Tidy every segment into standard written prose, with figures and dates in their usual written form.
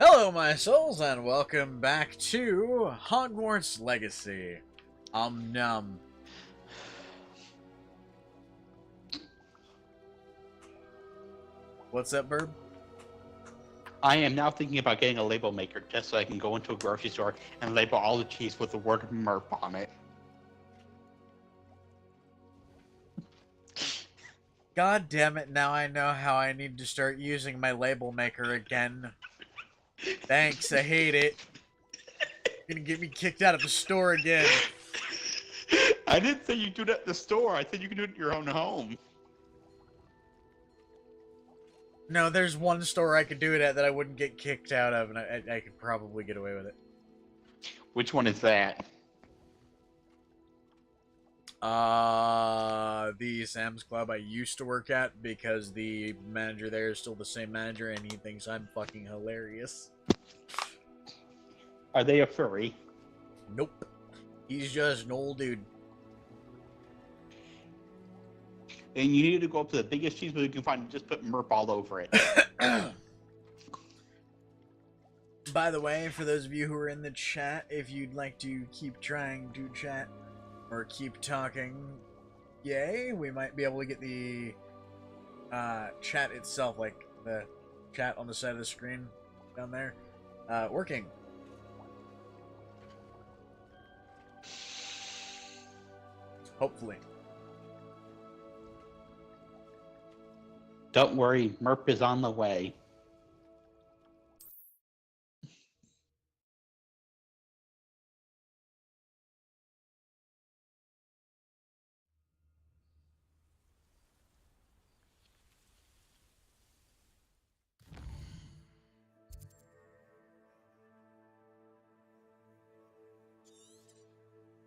Hello, my souls, and welcome back to Hogwarts Legacy. Num. What's up, Burb? I am now thinking about getting a label maker just so I can go into a grocery store and label all the cheese with the word MERP on it. God damn it, now I know how I need to start using my label maker again. Thanks, I hate it. You're gonna get me kicked out of the store again. I didn't say you do that at the store. I said you can do it at your own home. No, there's one store I could do it at that I wouldn't get kicked out of, and I could probably get away with it. Which one is that? The Sam's Club I used to work at, because the manager there is still the same manager and he thinks I'm fucking hilarious. Are they a furry? Nope. He's just an old dude. And you need to go up to the biggest cheese you can find and just put MERP all over it. By the way, for those of you who are in the chat, if you'd like to keep trying to chat or keep talking, yay, we might be able to get the chat itself, like the chat on the side of the screen down there, working. Hopefully. Don't worry, MERP is on the way.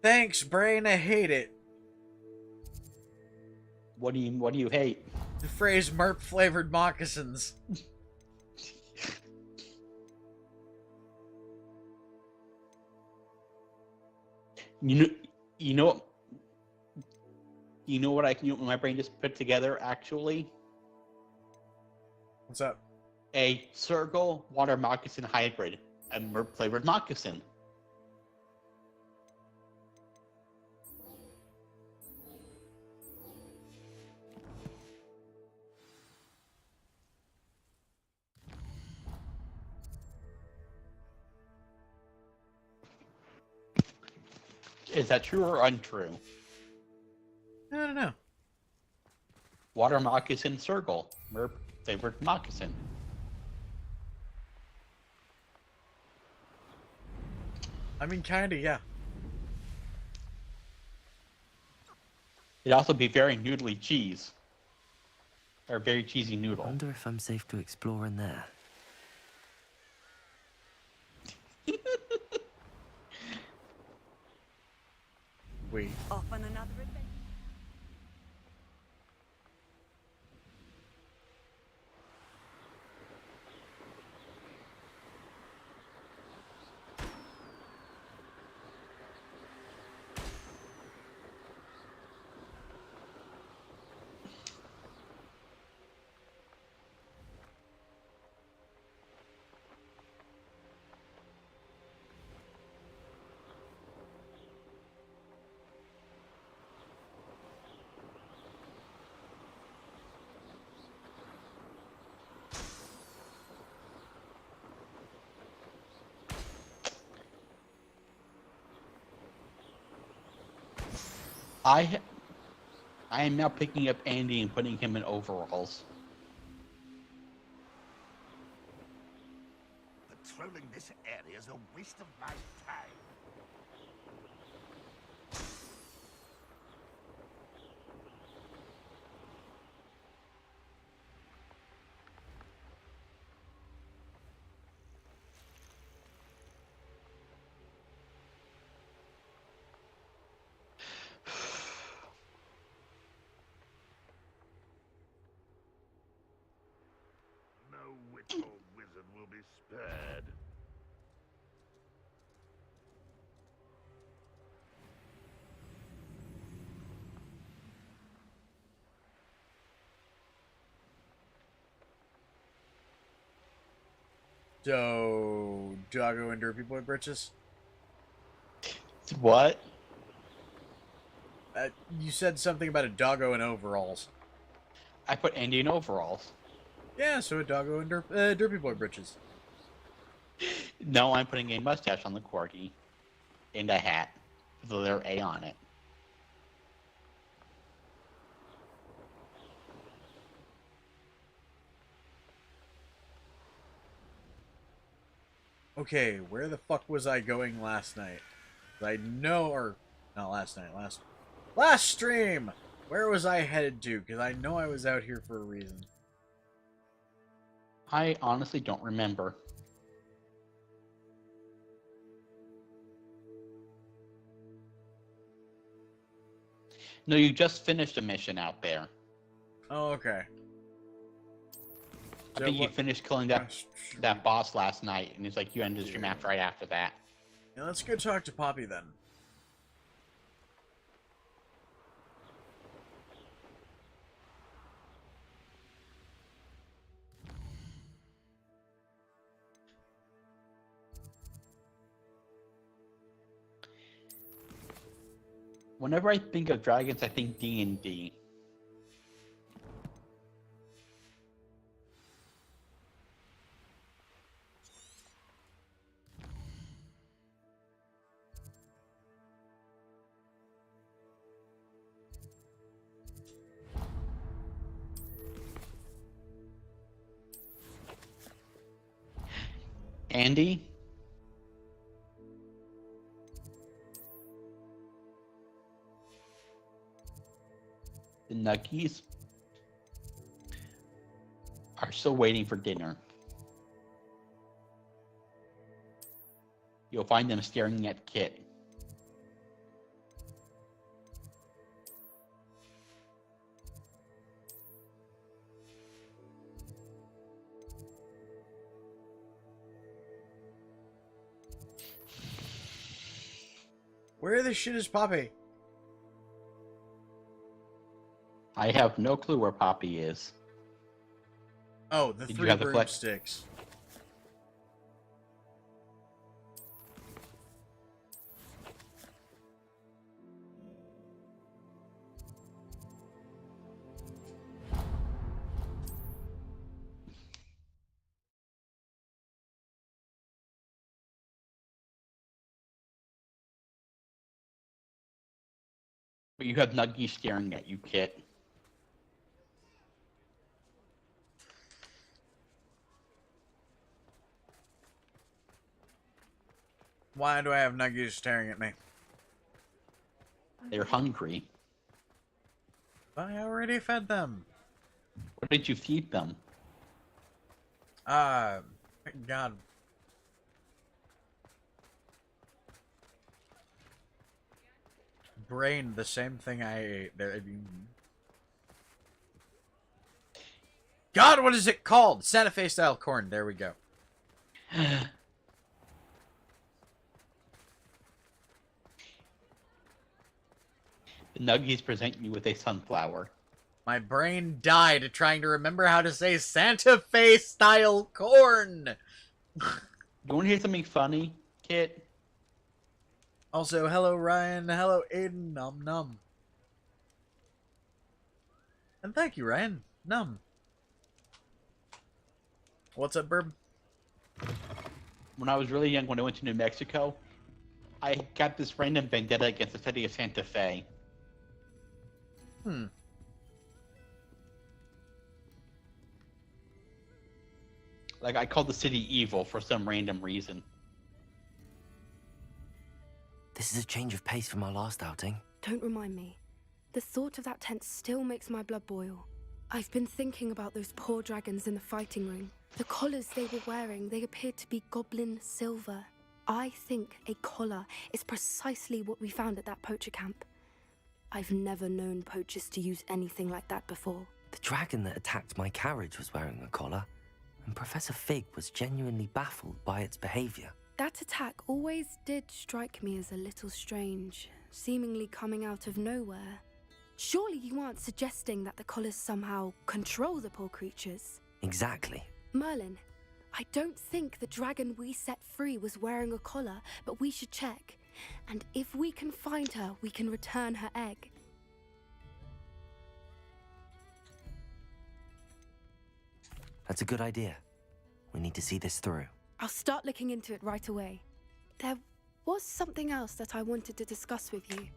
Thanks, brain, I hate it. What do you hate? The phrase MERP flavored moccasins. You know what my brain just put together actually? What's up? A circle water moccasin hybrid, a MERP flavored moccasin. Is that true or untrue? I don't know. Water moccasin circle, MERP flavored moccasin. I mean, kinda, yeah. It'd also be very noodly cheese. Or very cheesy noodle. I wonder if I'm safe to explore in there. Wait. Off on another adventure. I am now picking up Andy and putting him in overalls. Patrolling this area is a waste of my time. No witch or wizard will be spared. So, doggo and derpy boy britches? What? You said something about a doggo in overalls. I put Andy in overalls. Yeah, so a doggo and derpy boy britches. No, I'm putting a mustache on the corgi. And a hat. With the letter A on it. Okay, where the fuck was I going last night? I know, or not last night, last stream! Where was I headed to? Because I know I was out here for a reason. I honestly don't remember. No, you just finished a mission out there. Oh, okay. I think you finished killing that boss last night, and it's like you ended the stream right after that. Yeah, let's go talk to Poppy then. Whenever I think of dragons, I think D&D. Andy? The Nuggies are still waiting for dinner. You'll find them staring at Kit. Where the shit is Poppy? I have no clue where Poppy is. Oh, the Did you three have the broomsticks. But you have Nuggies staring at you, Kit. Why do I have nuggies staring at me? They're hungry. I already fed them. What did you feed them? God. Brain, the same thing I ate. God, what is it called? Santa Fe style corn. There we go. The Nuggies present you with a sunflower. My brain died trying to remember how to say Santa Fe style corn. You want to hear something funny, Kit? Also, hello Ryan, hello Aiden, num num. And thank you, Ryan. Num. What's up, Burb? When I was really young, when I went to New Mexico, I got this random vendetta against the city of Santa Fe. Like, I called the city evil for some random reason. This is a change of pace from our last outing. Don't remind me. The thought of that tent still makes my blood boil. I've been thinking about those poor dragons in the fighting ring. The collars they were wearing, they appeared to be goblin silver. I think a collar is precisely what we found at that poacher camp. I've never known poachers to use anything like that before. The dragon that attacked my carriage was wearing a collar, and Professor Fig was genuinely baffled by its behavior. That attack always did strike me as a little strange, seemingly coming out of nowhere. Surely you aren't suggesting that the collars somehow control the poor creatures? Exactly. Merlin, I don't think the dragon we set free was wearing a collar, but we should check. And if we can find her, we can return her egg. That's a good idea. We need to see this through. I'll start looking into it right away. There was something else that I wanted to discuss with you.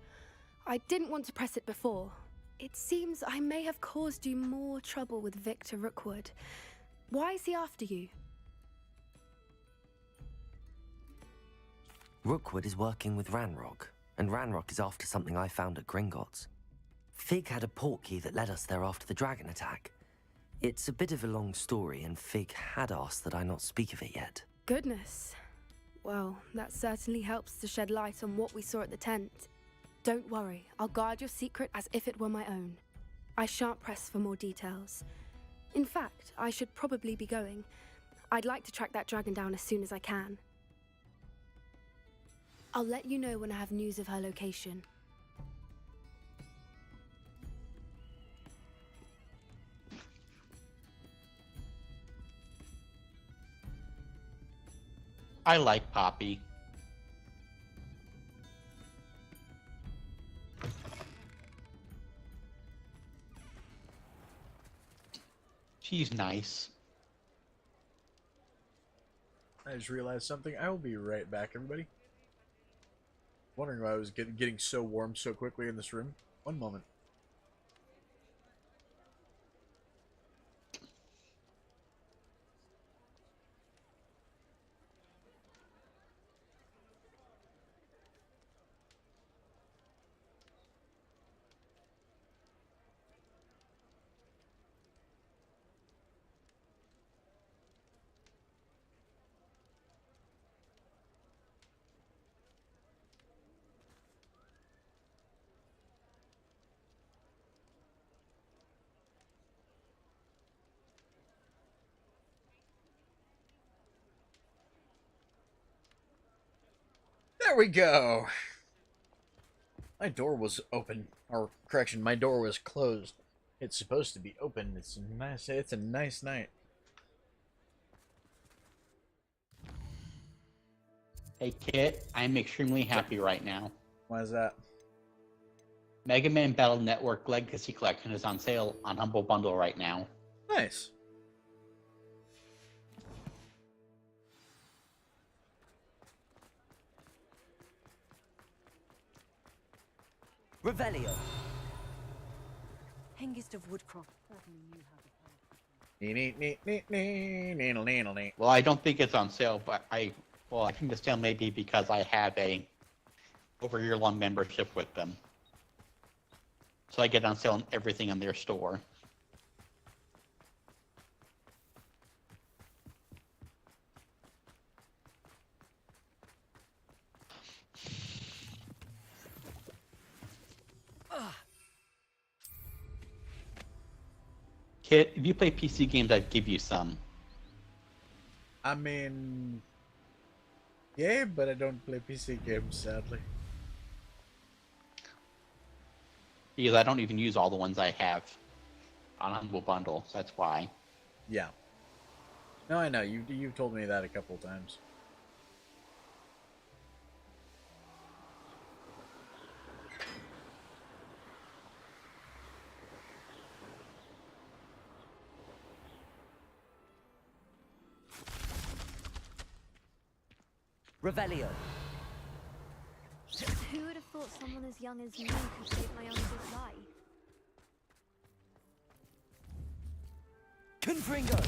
I didn't want to press it before. It seems I may have caused you more trouble with Victor Rookwood. Why is he after you? Rookwood is working with Ranrock, and Ranrock is after something I found at Gringotts. Fig had a portkey that led us there after the dragon attack. It's a bit of a long story, and Fig had asked that I not speak of it yet. Goodness. Well, that certainly helps to shed light on what we saw at the tent. Don't worry, I'll guard your secret as if it were my own. I shan't press for more details. In fact, I should probably be going. I'd like to track that dragon down as soon as I can. I'll let you know when I have news of her location. I like Poppy. She's nice. I just realized something. I will be right back, everybody. Wondering why I was getting so warm so quickly in this room. One moment. There we go. My door was open, or correction, my door was closed. It's supposed to be open. It's nice. It's a nice night. Hey Kit, I'm extremely happy right now. Why is that? Mega Man Battle Network Legacy Collection is on sale on Humble Bundle right now. Nice. Revelio. Hengist of Woodcroft certainly knew how to play. Well, I don't think it's on sale, but I think the sale may be because I have a over year-long membership with them. So I get on sale on everything in their store. Kit, if you play PC games, I'd give you some. I mean, yeah, but I don't play PC games, sadly. Because I don't even use all the ones I have on Humble Bundle, so that's why. Yeah. No, I know. You've told me that a couple times. Revelio. Who would have thought someone as young as me could save my uncle's life? Confringo.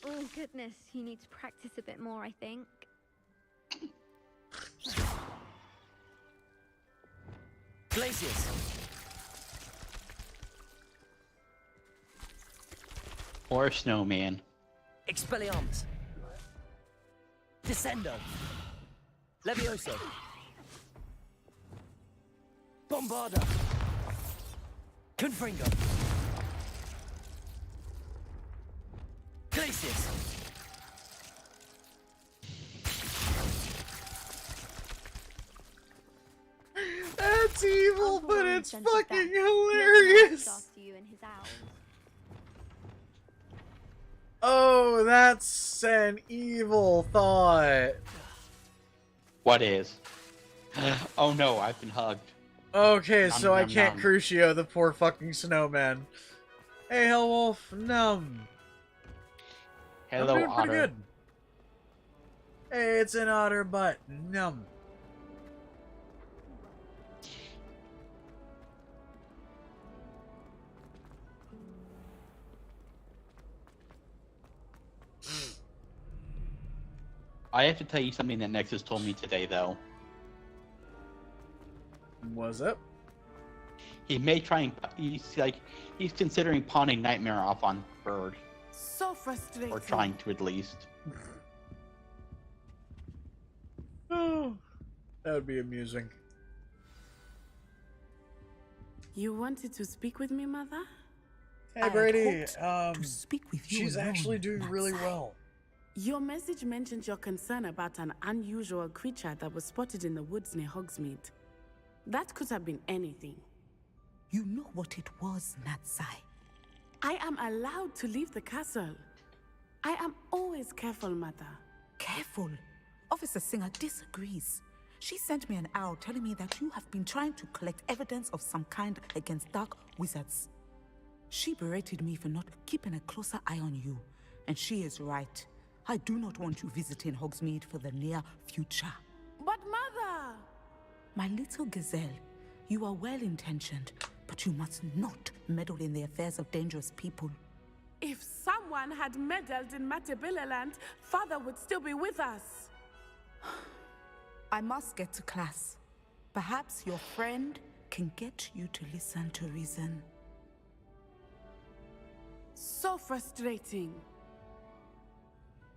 Oh goodness, you need to practice a bit more, I think. Glacius. Or Snowman. Expelliarmus. Descendo. Levioso. Bombarda. Confringo. Glacius. That's evil, Uncle but Ron it's sent us fucking back. Looking hilarious. after you and his owls. Oh, that's an evil thought. What is? Oh no, I've been hugged. Okay, Nom, so I nom, can't nom. Crucio the poor fucking snowman. Hey, Hellwolf, num. I'm Hello, doing pretty Otter. good. Hey, it's an otter butt. Num. I have to tell you something that Nexus told me today, though. What's up? He may try and he's considering pawning Nightmare off on Bird, So frustrating. or trying to at least. Oh, that would be amusing. You wanted to speak with me, Mother? Hey, I had Brady. hoped to speak with you She's alone, actually doing really Natsai. well. Your message mentioned your concern about an unusual creature that was spotted in the woods near Hogsmeade. That could have been anything. You know what it was, Natsai. I am allowed to leave the castle. I am always careful, Mother. Careful. Officer Singer disagrees. She sent me an owl telling me that you have been trying to collect evidence of some kind against dark wizards. She berated me for not keeping a closer eye on you, and she is right. I do not want you visiting Hogsmeade for the near future. But Mother! My little gazelle, you are well-intentioned, but you must not meddle in the affairs of dangerous people. If someone had meddled in Matabeleland, Father would still be with us. I must get to class. Perhaps your friend can get you to listen to reason. So frustrating.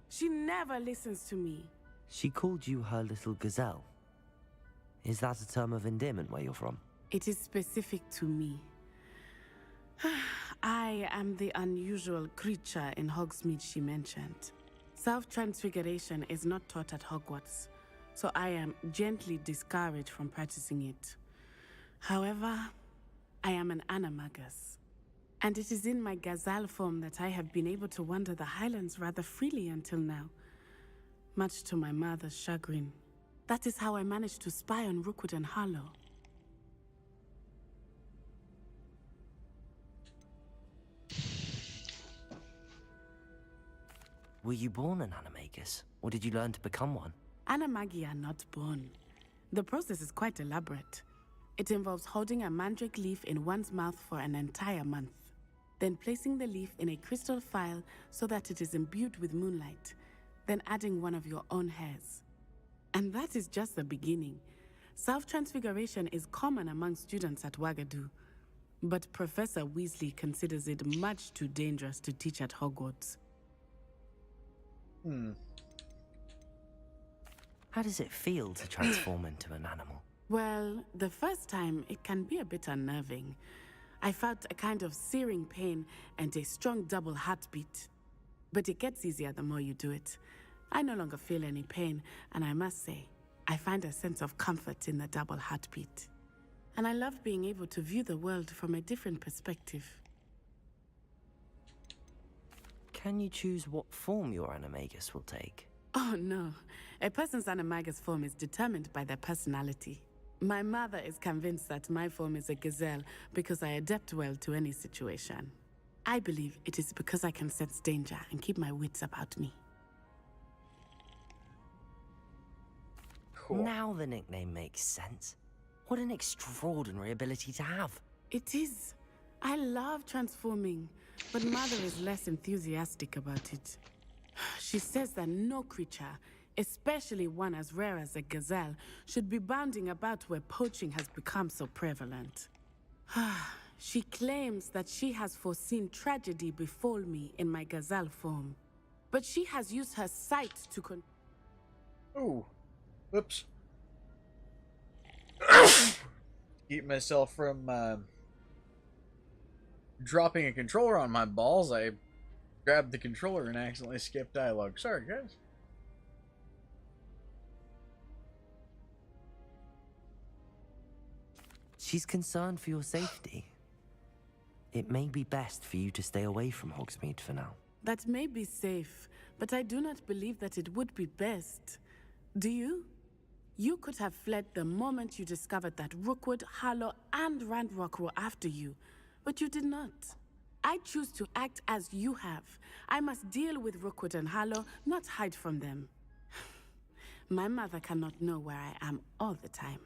She never listens to me. She called you her little gazelle. Is that a term of endearment where you're from? It is specific to me. I am the unusual creature in Hogsmeade she mentioned. Self-transfiguration is not taught at Hogwarts, so I am gently discouraged from practicing it. However, I am an animagus, and it is in my gazelle form that I have been able to wander the Highlands rather freely until now, much to my mother's chagrin. That is how I managed to spy on Rookwood and Harlow. Were you born an animagus, or did you learn to become one? Animagi are not born. The process is quite elaborate. It involves holding a mandrake leaf in one's mouth for an entire month, then placing the leaf in a crystal phial so that it is imbued with moonlight, then adding one of your own hairs. And that is just the beginning. Self-transfiguration is common among students at Wagadu, but Professor Weasley considers it much too dangerous to teach at Hogwarts. How does it feel to transform into an animal? Well, the first time, it can be a bit unnerving. I felt a kind of searing pain and a strong double heartbeat. But it gets easier the more you do it. I no longer feel any pain, and I must say, I find a sense of comfort in the double heartbeat. And I love being able to view the world from a different perspective. Can you choose what form your animagus will take? Oh no, a person's animagus form is determined by their personality. My mother is convinced that my form is a gazelle because I adapt well to any situation. I believe it is because I can sense danger and keep my wits about me. Cool. Now the nickname makes sense. What an extraordinary ability to have. It is. I love transforming, but Mother is less enthusiastic about it. She says that no creature, especially one as rare as a gazelle, should be bounding about where poaching has become so prevalent. She claims that she has foreseen tragedy befall me in my gazelle form, but she has used her sight to Ooh. Whoops. Keep myself from dropping a controller on my balls, I grabbed the controller and accidentally skipped dialogue. Sorry, guys. She's concerned for your safety. It may be best for you to stay away from Hogsmeade for now. That may be safe, but I do not believe that it would be best. Do you? You could have fled the moment you discovered that Rookwood, Harlow, and Randrock were after you, but you did not. I choose to act as you have. I must deal with Rookwood and Harlow, not hide from them. My mother cannot know where I am all the time.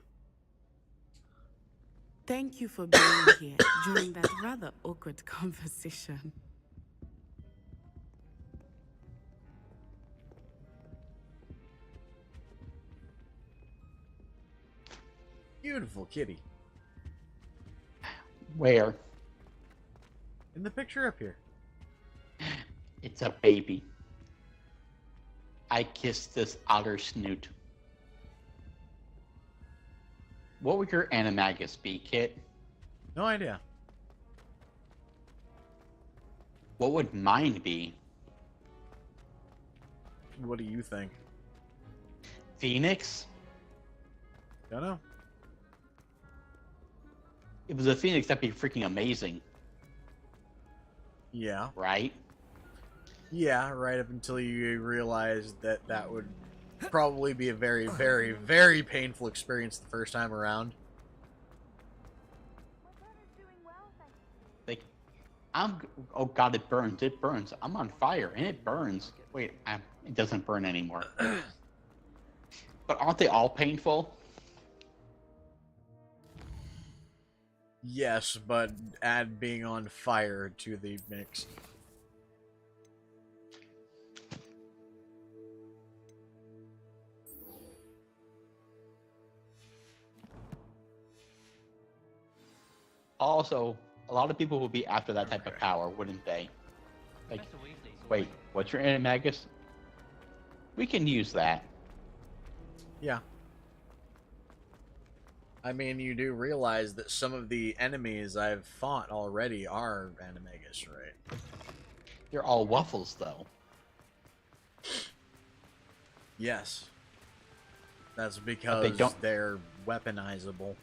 Thank you for being here during that rather awkward conversation. Beautiful kitty. Where? In the picture up here. It's a baby. I kissed this otter snoot. What would your animagus be, Kit? No idea. What would mine be? What do you think? Phoenix? Don't know. If it was a phoenix, that'd be freaking amazing, Yeah. right? Yeah, right up until you realized that that would probably be a very, very, very painful experience the first time around. Like, oh god, it burns, it burns. I'm on fire, and it burns. Wait, it doesn't burn anymore. But aren't they all painful? Yes, but add being on fire to the mix. Also, a lot of people would be after that type of power, wouldn't they? Like, wait, what's your animagus? We can use that. Yeah. I mean, you do realize that some of the enemies I've fought already are animagus, right? They're all waffles, though. Yes. That's because they're weaponizable.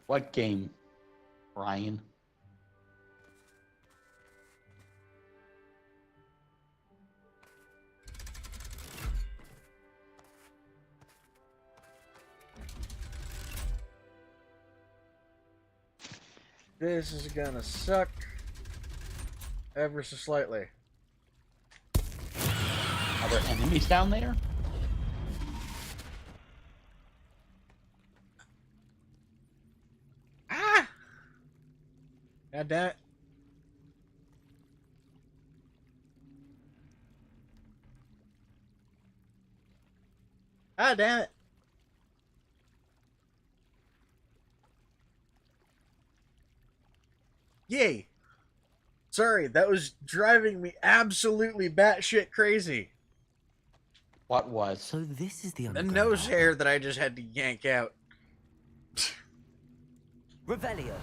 What game, Ryan? This is gonna suck ever so slightly. Are there enemies down there? Ah! God damn it. Ah, damn it. Yay. Sorry, that was driving me absolutely batshit crazy. What was? So this is the The underground nose harbor. hair that I just had to yank out. Revelio.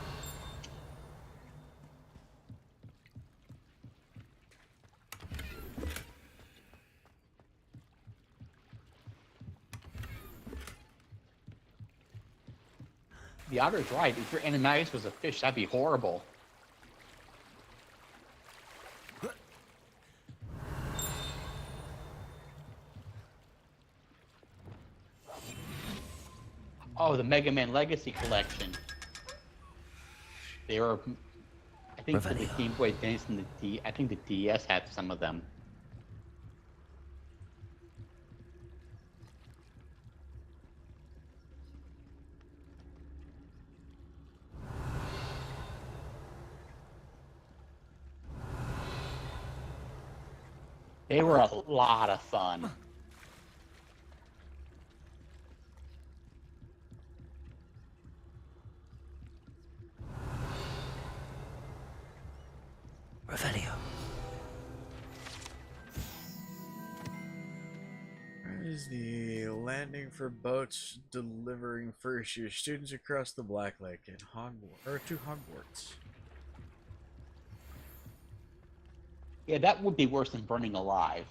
The otter's right. If your animagus was a fish, that'd be horrible. Oh, the Mega Man Legacy Collection. They were, I think, for the Game Boy Advance and I think the DS had some of them. They were a lot of fun. Revelio. Where is the landing for boats delivering first year students across the Black Lake in Hogwarts, or to Hogwarts? Yeah, that would be worse than burning alive.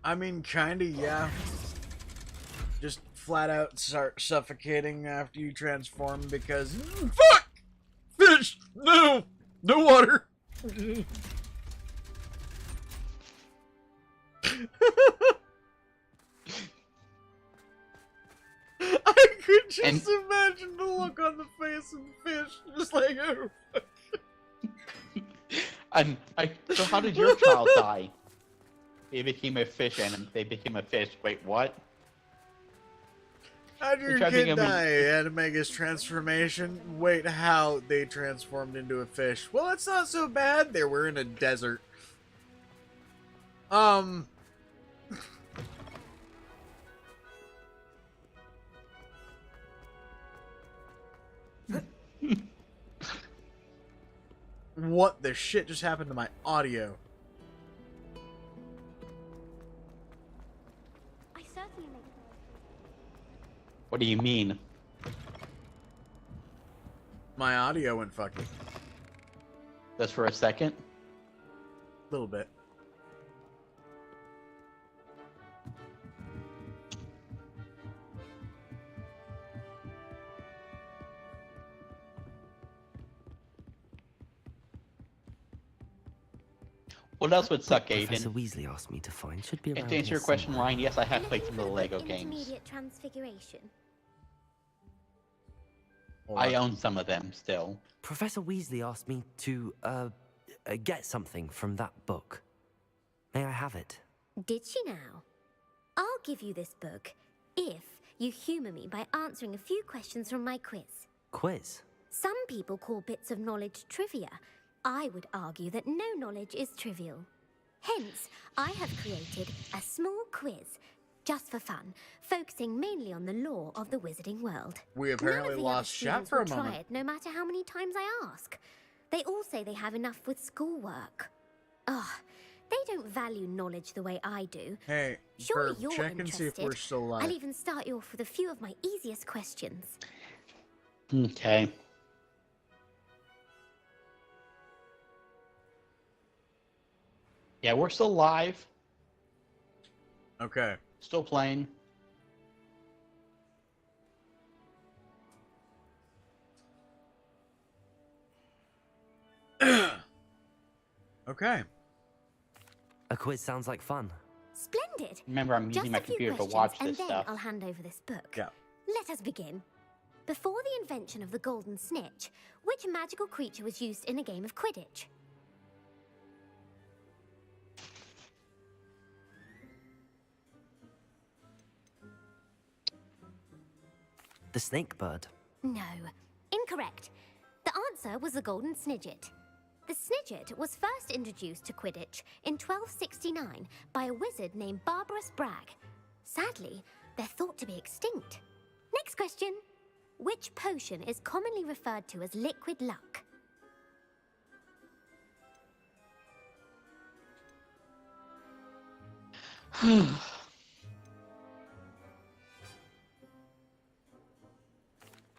I mean, kinda, yeah. Just flat out start suffocating after you transform because fuck fish, no water. I could just imagine the look on the face of the fish, just like, oh. So how did your child die? They became a fish and they became a fish. Wait, what? How did your kid die? He had to make his transformation. Wait, how they transformed into a fish? Well, it's not so bad. They were in a desert. What the shit just happened to my audio? I certainly make What do you mean? My audio went fucky. Just for a second? A little bit. What else would suck, Professor Aiden? Weasley asked me to find should be around And to answer here your question, somewhere. Ryan, yes, I have played some of the Lego Looking for games. intermediate transfiguration. Hold I on. own some of them still. Professor Weasley asked me to, get something from that book. May I have it? Did she now? I'll give you this book if you humour me by answering a few questions from my quiz. Quiz? Some people call bits of knowledge trivia. I would argue that no knowledge is trivial. Hence, I have created a small quiz, just for fun, focusing mainly on the lore of the wizarding world. We None apparently of the lost other chat students for a will try moment. it, no matter how many times I ask. They all say they have enough with schoolwork. Ugh, they don't value knowledge the way I do. Hey, Surely Ferb, you're check and interested. see if we're still live. I'll even start you off with a few of my easiest questions. Okay. Yeah, we're still live. Okay. Still playing. Okay. A quiz sounds like fun. Splendid! Remember, I'm Just using my a few computer to questions, watch and this then stuff. I'll hand over this book. Yeah. Let us begin. Before the invention of the golden snitch, which magical creature was used in a game of Quidditch? The snake bird. No. Incorrect. The answer was the golden snidget. The snidget was first introduced to Quidditch in 1269 by a wizard named Barbarous Bragg. Sadly, they're thought to be extinct. Next question. Which potion is commonly referred to as liquid luck?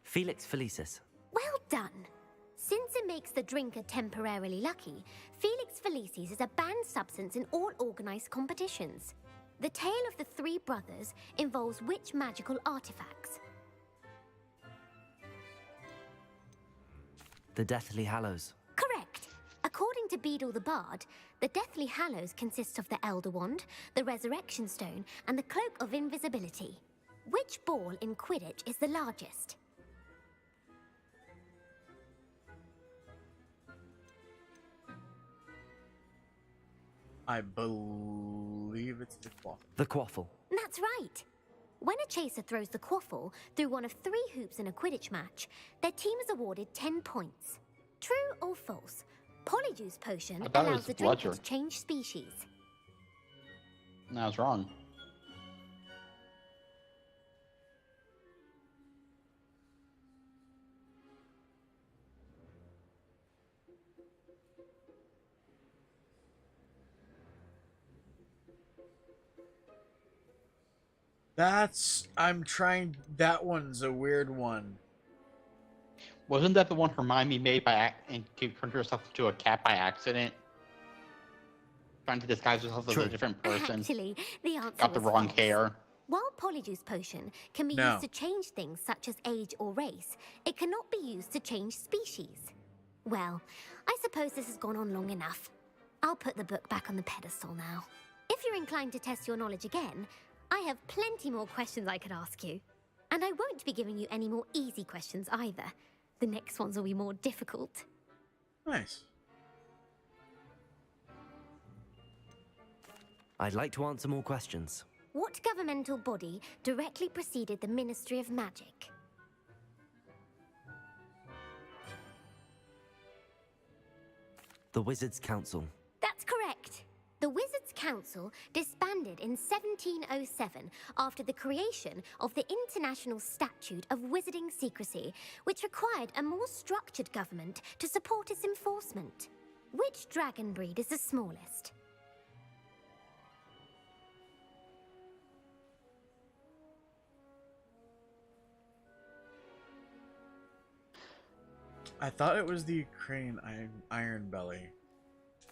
Felix Felicis. Well done. Since it makes the drinker temporarily lucky, Felix Felicis is a banned substance in all organized competitions. The tale of the three brothers involves which magical artifacts? The Deathly Hallows. Correct. According to Beadle the Bard, the Deathly Hallows consists of the Elder Wand, the Resurrection Stone, and the Cloak of Invisibility. Which ball in Quidditch is the largest? I believe it's the quaffle. The Quaffle. That's right. When a chaser throws the quaffle through one of 3 hoops in a Quidditch match, their team is awarded 10 points. True or false? Polyjuice potion I thought it allows was the drinker bludger. to change species. No, I was wrong. I'm trying, that one's a weird one. Wasn't that the one Hermione made and turned herself into a cat by accident? Trying to disguise herself as True. a different person. Actually, the answer Got the was wrong false. hair. While Polyjuice Potion can be No. used to change things such as age or race, it cannot be used to change species. Well, I suppose this has gone on long enough. I'll put the book back on the pedestal now. If you're inclined to test your knowledge again, I have plenty more questions I could ask you. And I won't be giving you any more easy questions either. The next ones will be more difficult. Nice. I'd like to answer more questions. What governmental body directly preceded the Ministry of Magic? The Wizards' Council. That's correct. The Wizards' Council disbanded in 1707 after the creation of the International Statute of Wizarding Secrecy, which required a more structured government to support its enforcement. Which dragon breed is the smallest? I thought it was the Ukrainian Iron Belly.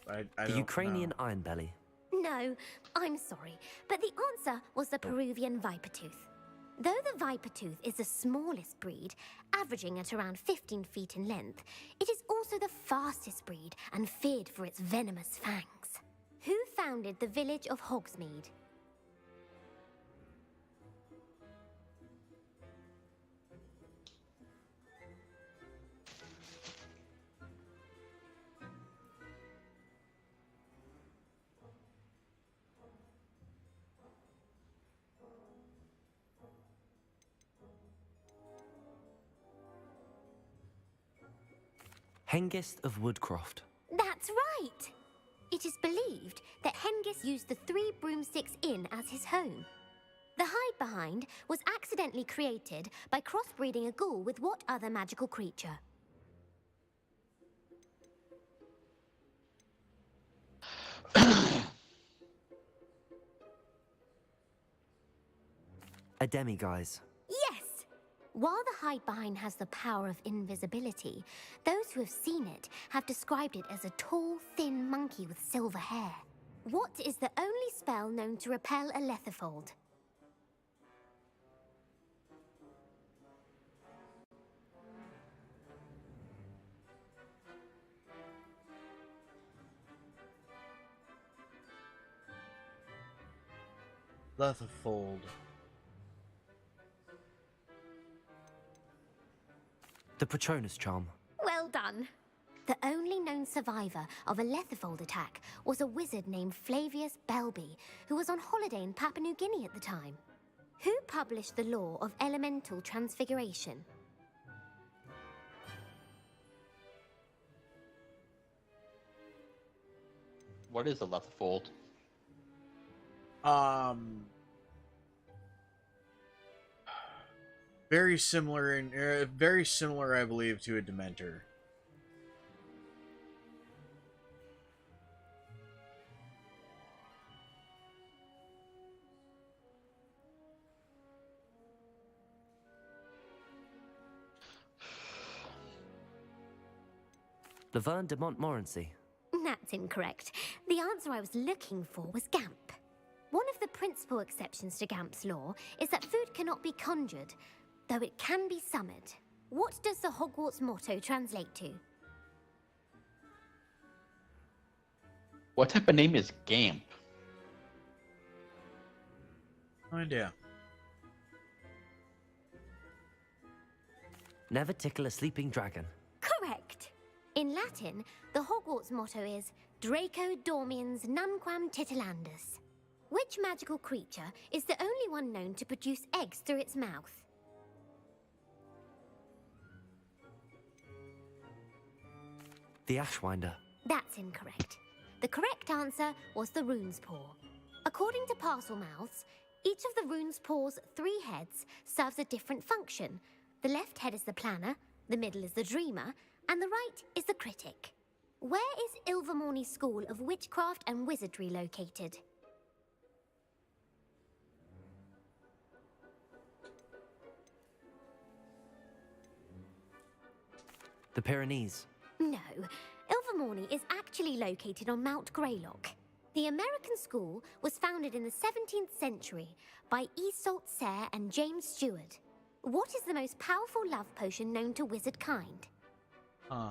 I The don't Ukrainian know. Ironbelly. No, I'm sorry, but the answer was the Peruvian Vipertooth. Though the Vipertooth is the smallest breed, averaging at around 15 feet in length, it is also the fastest breed and feared for its venomous fangs. Who founded the village of Hogsmeade? Hengist of Woodcroft. That's right! It is believed that Hengist used the Three Broomsticks Inn as his home. The hide-behind was accidentally created by crossbreeding a ghoul with what other magical creature? A demiguise. Yes! While the hide-behind has the power of invisibility, those who have seen it have described it as a tall, thin monkey with silver hair. What is the only spell known to repel a lethifold? Lethifold. The Patronus charm. Well done. The only known survivor of a lethifold attack was a wizard named Flavius Belby, who was on holiday in Papua New Guinea at the time. Who published the law of elemental transfiguration? What is a lethifold? Very similar I believe, to a Dementor. Laverne de Montmorency. That's incorrect. The answer I was looking for was Gamp. One of the principal exceptions to Gamp's law is that food cannot be conjured, though it can be summoned. What does the Hogwarts motto translate to? What type of name is Gamp? No idea. Never tickle a sleeping dragon. Correct. In Latin, the Hogwarts motto is Draco Dormiens Nunquam Titilandus. Which magical creature is the only one known to produce eggs through its mouth? The Ashwinder. That's incorrect. The correct answer was the Rune's Paw. According to Parselmouths, each of the Rune's Paw's 3 heads serves a different function. The left head is the planner, the middle is the dreamer, and the right is the critic. Where is Ilvermorny School of Witchcraft and Wizardry located? The Pyrenees. No, Ilvermorny is actually located on Mount Greylock. The American school was founded in the 17th century by Isolde Sayre and James Stewart. What is the most powerful love potion known to wizard kind? Huh.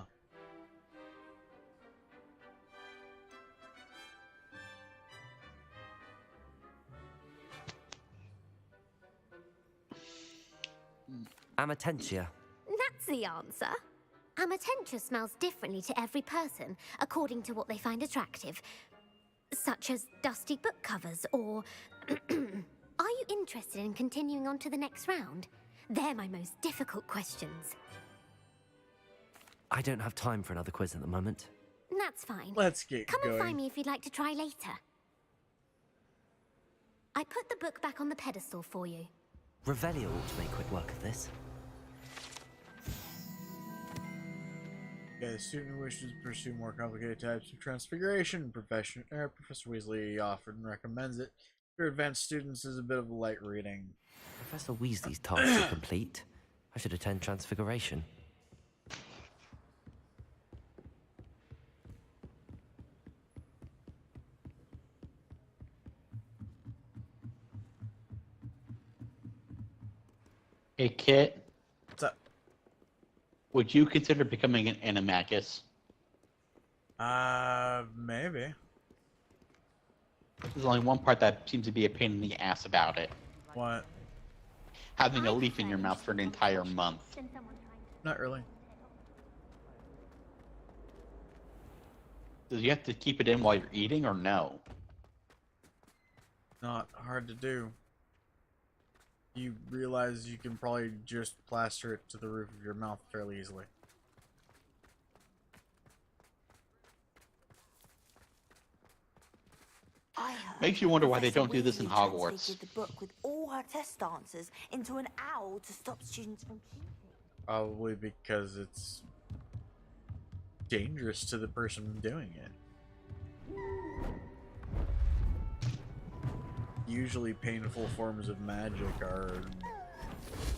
Amatentia. That's the answer. Amatentia smells differently to every person, according to what they find attractive, such as dusty book covers or... Are you interested in continuing on to the next round? They're my most difficult questions. I don't have time for another quiz at the moment. That's fine. Let's get Come going. and find me if you'd like to try later. I put the book back on the pedestal for you. Revelio ought to make quick work of this. Yeah, the student who wishes to pursue more complicated types of transfiguration, Professor Weasley often recommends it. For advanced students is a bit of a light reading. Professor Weasley's tasks are complete. I should attend Transfiguration. Hey, Kit, What's up? would you consider becoming an animagus? Maybe. There's only one part that seems to be a pain in the ass about it. What? Having a leaf in your mouth for an entire month. Not really. Do you have to keep it in while you're eating, or no? Not hard to do. You realize you can probably just plaster it to the roof of your mouth fairly easily. Makes you wonder why they don't do this in Hogwarts. The book with all her test answers into an owl to stop students from cheating. Probably because it's dangerous to the person doing it. Usually painful forms of magic are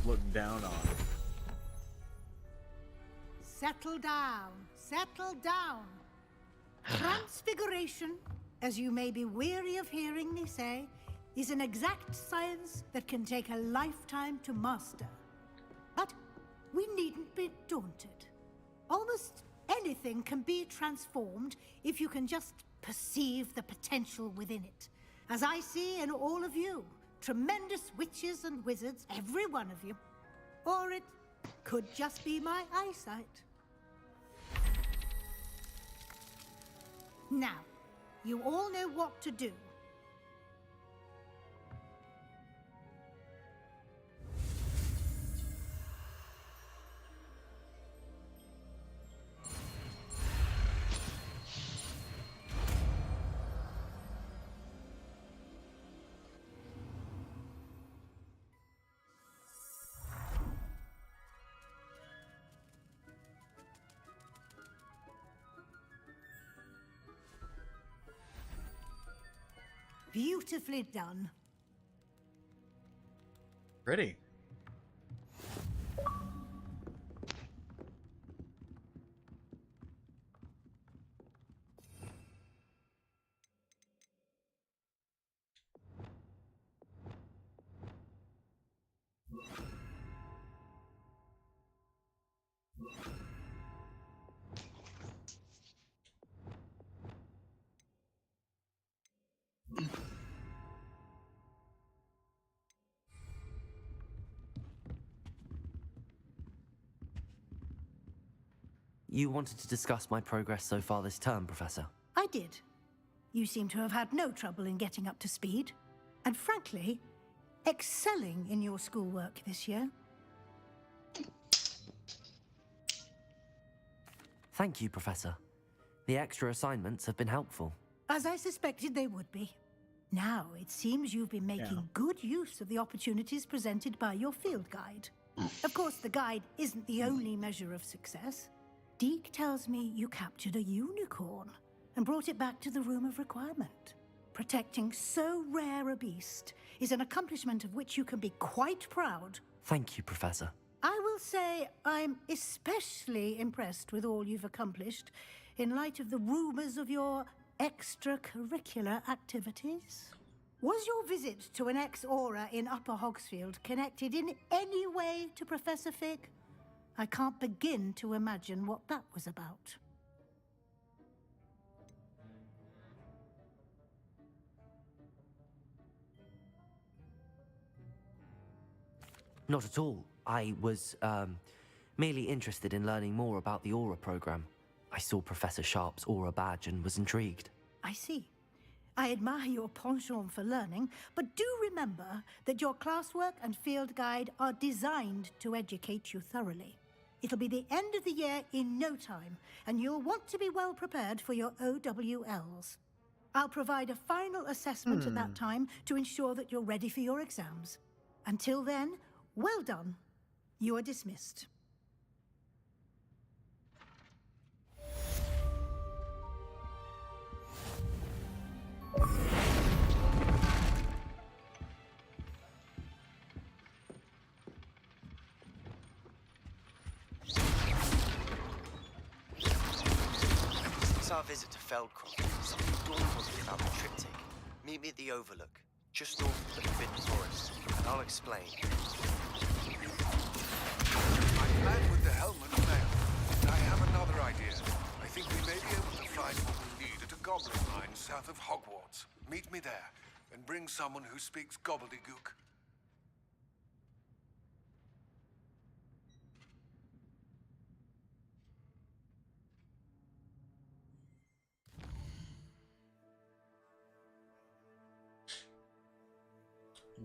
looked down on. Settle down. Settle down. Transfiguration, as you may be weary of hearing me say, is an exact science that can take a lifetime to master. But we needn't be daunted. Almost anything can be transformed if you can just perceive the potential within it. As I see in all of you, tremendous witches and wizards, every one of you. Or it could just be my eyesight. Now, you all know what to do. Beautifully done. Pretty. You wanted to discuss my progress so far this term, Professor? I did. You seem to have had no trouble in getting up to speed. And frankly, excelling in your schoolwork this year. Thank you, Professor. The extra assignments have been helpful. As I suspected they would be. Now, it seems you've been making good use of the opportunities presented by your field guide. Of course, the guide isn't the only measure of success. Deke tells me you captured a unicorn and brought it back to the Room of Requirement. Protecting so rare a beast is an accomplishment of which you can be quite proud. Thank you, Professor. I will say I'm especially impressed with all you've accomplished in light of the rumors of your extracurricular activities? Was your visit to an ex-aura in Upper Hogsfield connected in any way to Professor Fig? I can't begin to imagine what that was about. Not at all. I was, merely interested in learning more about the Aura program. I saw Professor Sharp's Aura badge and was intrigued. I see. I admire your penchant for learning, but do remember that your classwork and field guide are designed to educate you thoroughly. It'll be the end of the year in no time, and you'll want to be well prepared for your OWLs. I'll provide a final assessment at that time to ensure that you're ready for your exams. Until then, well done. You are dismissed. Since our visit to Feldcroft, something dawned on me about the triptych. Meet me at the Overlook, just north of the Forbidden Forest, and I'll explain. I'm glad with the helmet failed, and I have another idea. I think we may be able to find what we need at a goblin mine south of Hogwarts. Meet me there, and bring someone who speaks gobbledygook.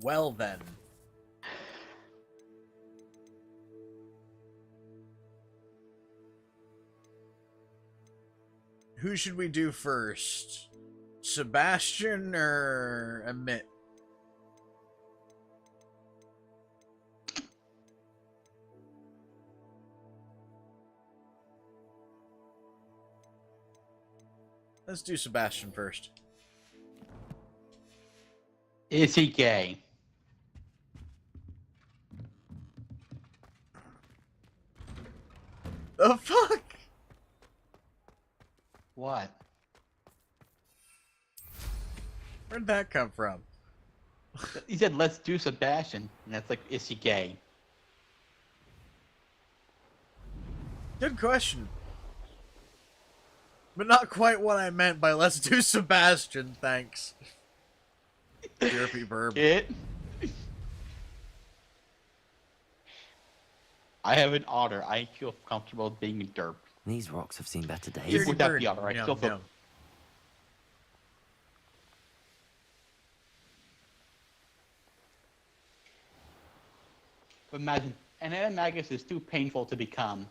Well then. Who should we do first? Sebastian or Amit? Let's do Sebastian first. Is he gay? The fuck? What? Where'd that come from? He said, let's do Sebastian. And that's like, is he gay? Good question. But not quite what I meant by let's do Sebastian, thanks. Derpy verb. I have an otter. I feel comfortable being a derp. These rocks have seen better days. Even without the otter, I No, still feel... no. Imagine, an animagus is too painful to become.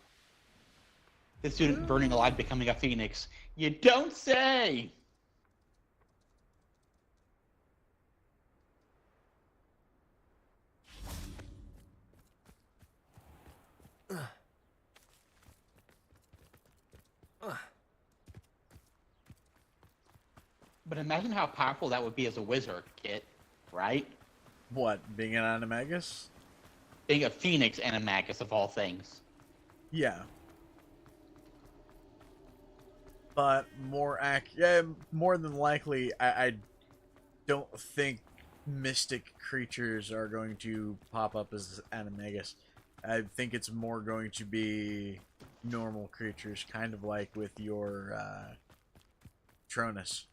This student burning alive becoming a phoenix. You don't say! But imagine how powerful that would be as a wizard, Kit. Right? What, being an animagus? Being a phoenix animagus of all things. Yeah. But more more than likely, I don't think mystic creatures are going to pop up as animagus. I think it's more going to be normal creatures, kind of like with your Tronus.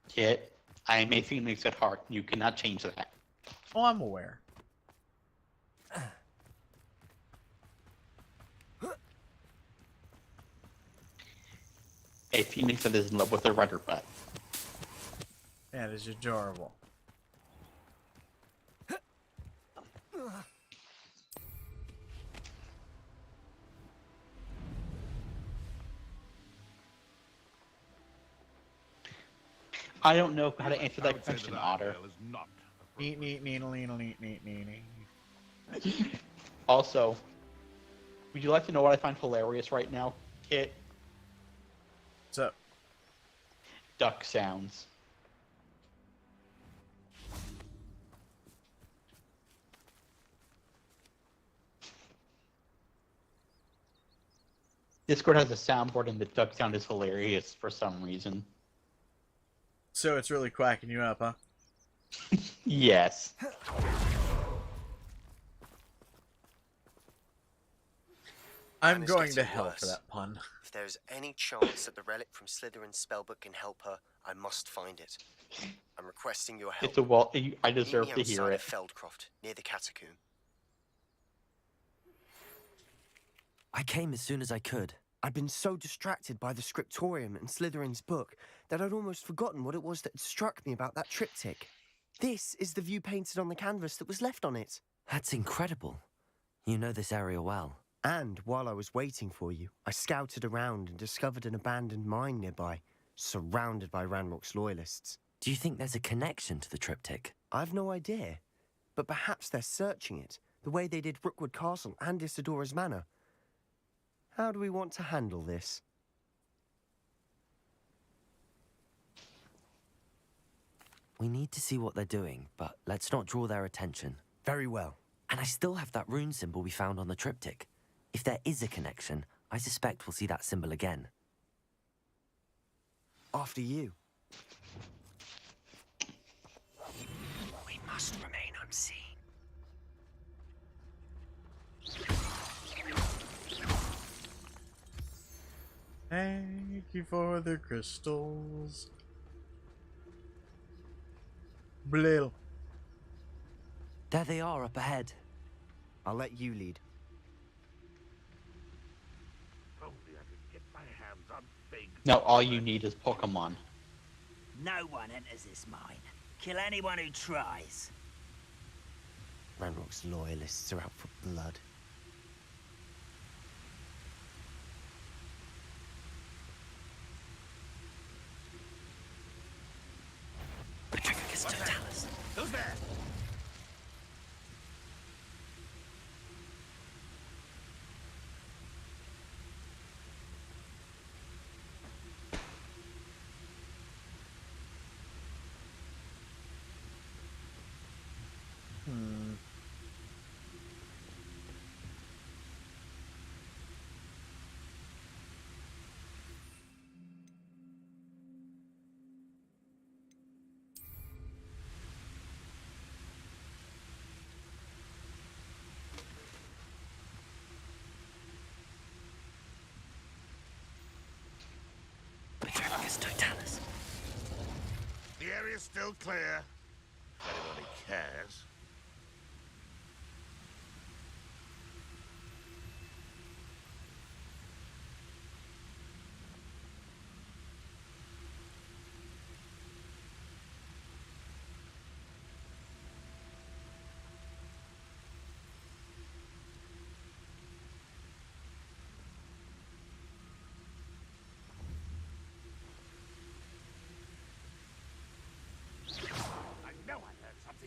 Kit, I am a phoenix at heart. You cannot change that. Oh, I'm aware. A phoenix that is in love with a rudder butt. That is adorable. I don't know how to answer that question, Otter. Neat, neat, neat, neat, neat, neat, neat. Also, would you like to know what I find hilarious right now, Kit? What's up? Duck sounds. Discord has a soundboard and the duck sound is hilarious for some reason. So it's really quacking you up, huh? Yes. I'm Anna's going to getting hell worse. for that pun. If there's any chance that the relic from Slytherin's spellbook can help her, I must find it. I'm requesting your help. It's a well. I Meet deserve me to hear outside it. of Feldcroft, near the catacomb. I came as soon as I could. I'd been so distracted by the scriptorium and Slytherin's book that I'd almost forgotten what it was that had struck me about that triptych. This is the view painted on the canvas that was left on it. That's incredible. You know this area well. And while I was waiting for you, I scouted around and discovered an abandoned mine nearby, surrounded by Ranrock's loyalists. Do you think there's a connection to the triptych? I've no idea, but perhaps they're searching it, the way they did Rookwood Castle and Isidora's Manor. How do we want to handle this? We need to see what they're doing, but let's not draw their attention. Very well. And I still have that rune symbol we found on the triptych. If there is a connection, I suspect we'll see that symbol again. After you. We must remain unseen. Thank you for the crystals. Blil. There they are up ahead. I'll let you lead. No, all you need is Pokemon. No one enters this mine. Kill anyone who tries. Ranrock's loyalists are out for blood. Totalis. Who's there? Totalis. The area's still clear. If anybody cares.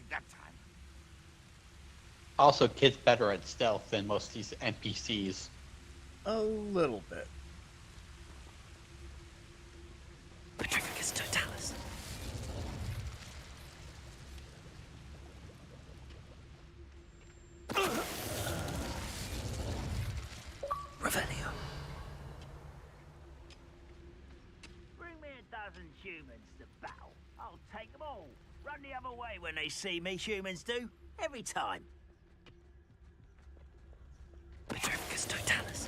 That time. Also, Kid's better at stealth than most of these NPCs. A little bit. Petrificus Totalis. Revelio. Bring me a dozen humans to battle. I'll take them all. Run the other way when they see me, humans do. Every time. Petrificus Totalis.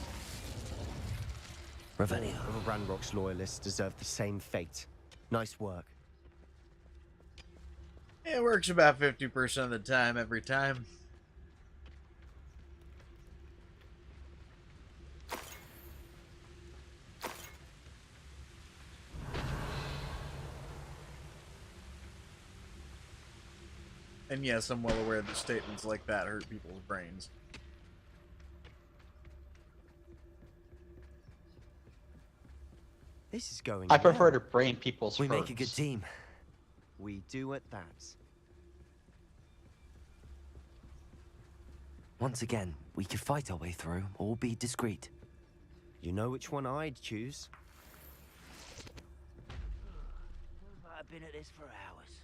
Revelio. All of Ranrock's loyalists deserve the same fate. Nice work. It works about 50% of the time, every time. And yes, I'm well aware that statements like that hurt people's brains. This is going I prefer well. to brain people's We make a furs. good team. We do at that. Once again, we could fight our way through or be discreet. You know which one I'd choose. I've been at this for hours.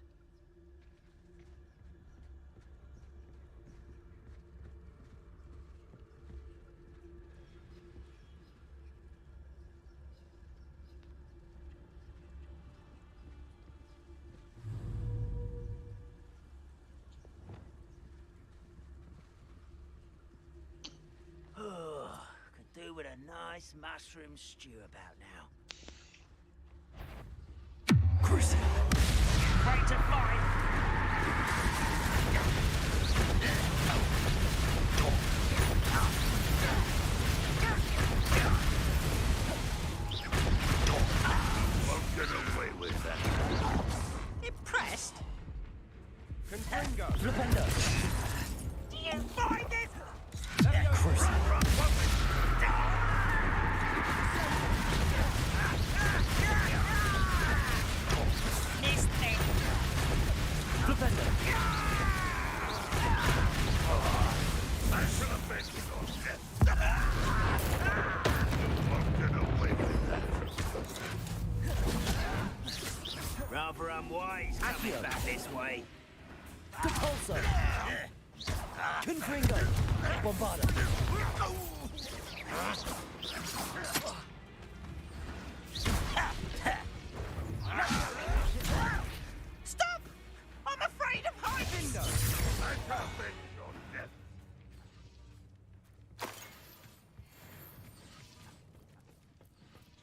nice mushroom stew about now. Gruesome. Afraid to fight? Won't get away with that. Impressed? Confringo! Flipendo. Do you find it? Gruesome. Missed it. Flipendo. I shall avenge your death. Won't get away with that. Rather unwise coming back this way. Depulso. Confringo. Bombarda. Stop! I'm afraid of heights! I shall avenge your death.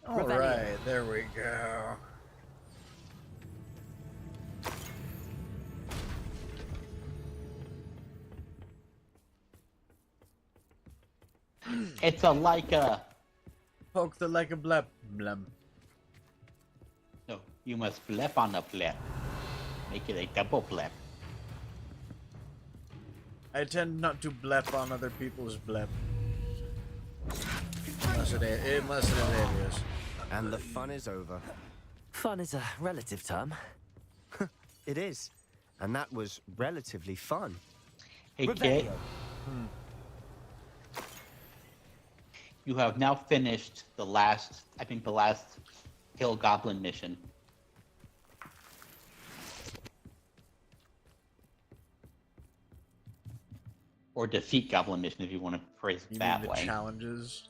All right, there we go. It's a like a. Poke the like a blep blem. No, you must blep on a blep. Make it a double blep. I tend not to blep on other people's blep. Unless it is alias. And the fun is over. Fun is a relative term. It is. And that was relatively fun. Hey kid, you have now finished the last, I think the last Hill Goblin mission. Or defeat Goblin mission if you want to phrase it You that mean the way. challenges?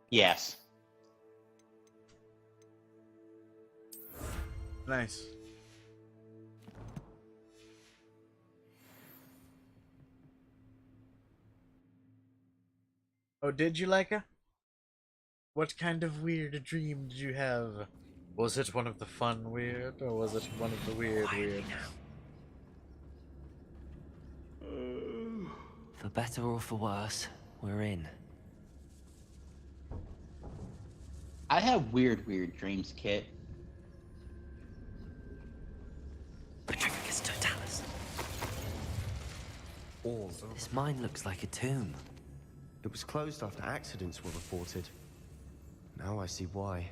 Yes. Nice. Oh, did you, Leica? What kind of weird dream did you have? Was it one of the fun weird, or was it one of the weird weird? For better or for worse, we're in. I have weird dreams, Kit. Patricus totalis. All. This mine looks like a tomb. It was closed after accidents were reported. Now I see why.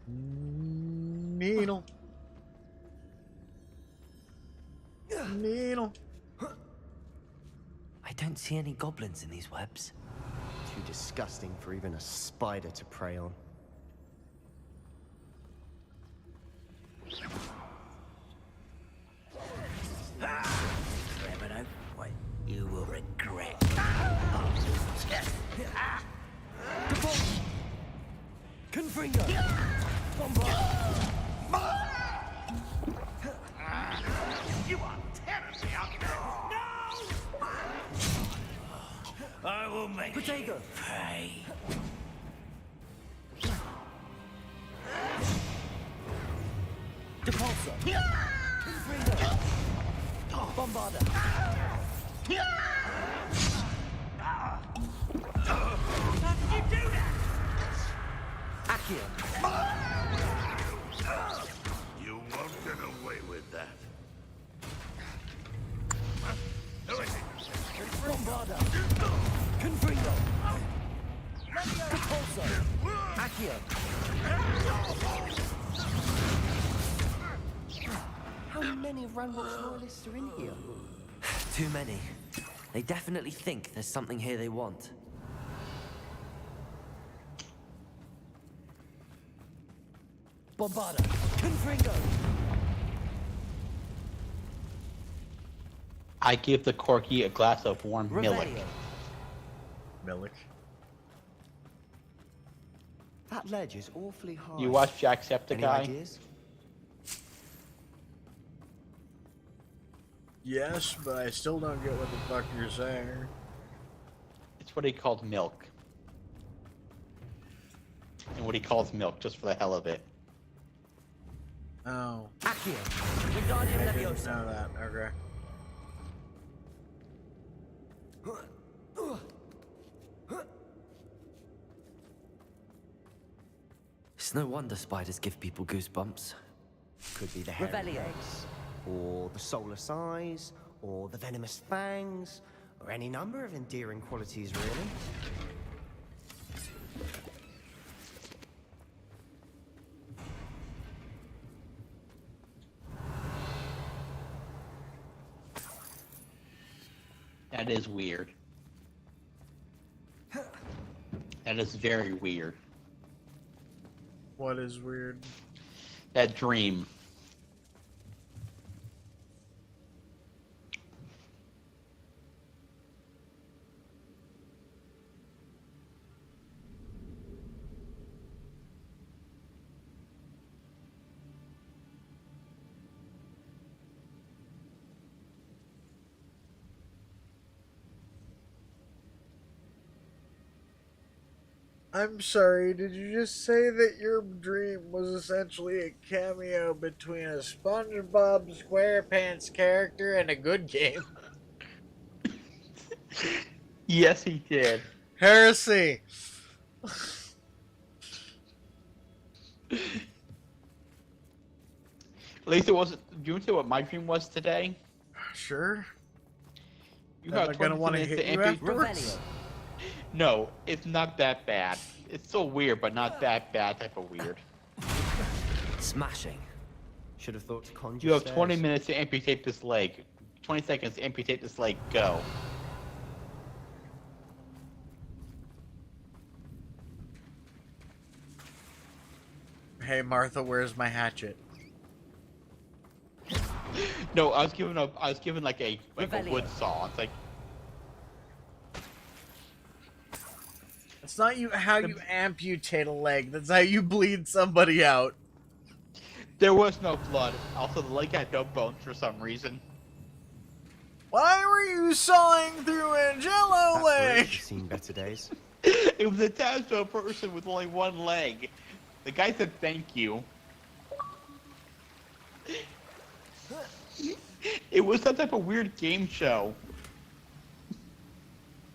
Needle. Needle. I don't see any goblins in these webs. Too disgusting for even a spider to prey on. Revenant, what you will regret. Confringo! You are terribly outnumbered. No! I will make Potato. you pay. Depulso! Confringo! Bombarda! How did you do that? Accio! You won't get away with that. Who is it? Bombarda! Confringo! Depulso! Accio! How many of Ranrock's loyalists are in here? Too many. They definitely think there's something here they want. Bombarda! Confringo! I give the Corky a glass of warm milk. Revelio! Milk. That ledge is awfully high. You watch Any Jacksepticeye? ideas? Yes, but I still don't get what the fuck you're saying. It's what he called milk. And what he calls milk, just for the hell of it. Oh. Accio. I didn't know that. Okay. It's no wonder spiders give people goosebumps. Could be the hairy legs, or the soulless eyes, or the venomous fangs, or any number of endearing qualities, really. That is weird. That is very weird. What is weird? That dream. I'm sorry, did you just say that your dream was essentially a cameo between a SpongeBob SquarePants character and a good game? Yes, he did. Heresy! At least it wasn't. Do you want to know what my dream was today? Sure. You Am I gonna want to hit you afterwards? No, it's not that bad. It's still weird, but not that bad type of weird. Smashing. Should have thought to conjure You have stairs. 20 minutes to amputate this leg. 20 seconds to amputate this leg. Go. Hey Martha, where's my hatchet? No, I was given like a wood saw. It's like It's not how you amputate a leg. That's how you bleed somebody out. there was no blood. Also, the leg had no bones for some reason. Why were you sawing through a jello That leg? bridge has seen better days. It was attached to a person with only one leg. The guy said thank you. It was some type of weird game show.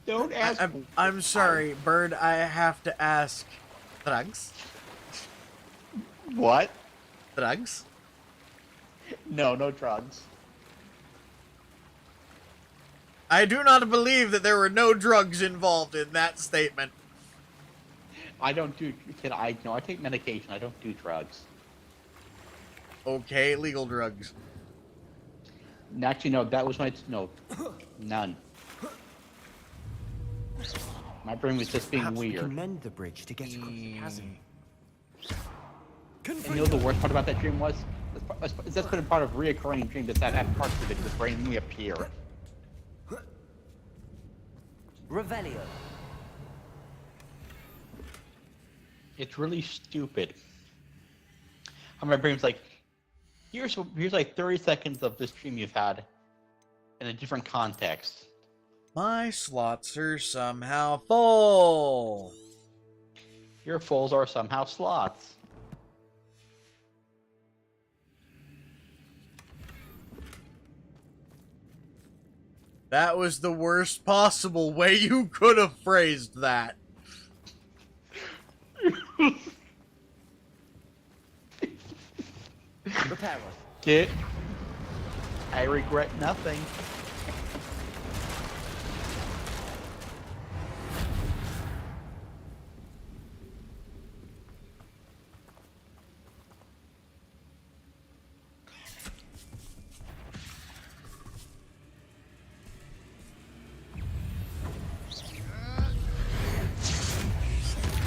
Don't ask. I'm sorry, Bird. I have to ask. Drugs? What? Drugs? No, no drugs. I do not believe that there were no drugs involved in that statement. I don't do. I take medication. I don't do drugs. Okay, legal drugs. Actually, no. That was my none. My brain was just being Perhaps we weird. can mend the bridge to get across the chasm. And you know the worst part about that dream was? That's been a part of reoccurring dream that had parts of it just randomly appear. Revelio. It's really stupid. How my brain's like, here's like 30 seconds of this dream you've had in a different context. My slots are somehow full. Your fulls are somehow slots. That was the worst possible way you could have phrased that. Repair us. Get. I regret nothing.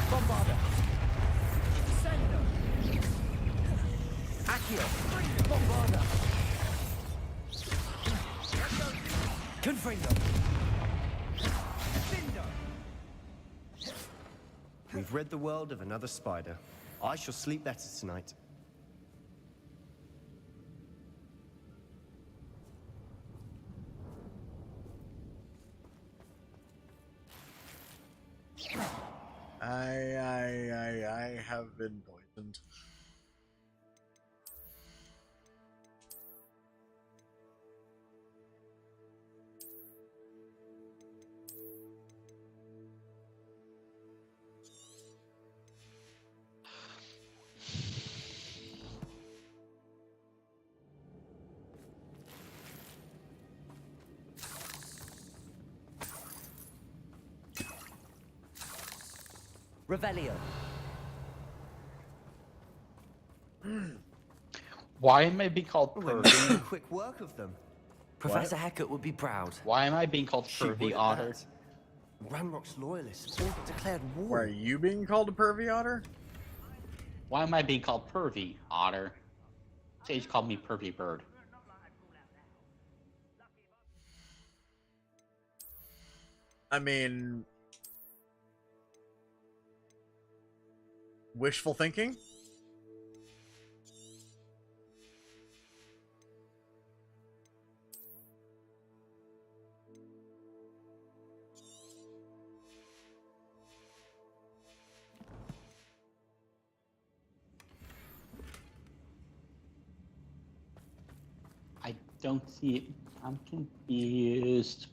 Bombarda. Sender. Accio. Bombarda. Confringo. We've rid the world of another spider. I shall sleep better tonight. I have been poisoned. Revelio. Why am I being called We're pervy? making quick work of them. Professor Hecat would be proud. Why am I being called She would pervy, at Otter? that. Ranrock's loyalists all declared Why war. are you being called a pervy otter? Why am I being called pervy, Otter? Sage called me pervy bird. I mean, wishful thinking? I don't see it. I'm confused.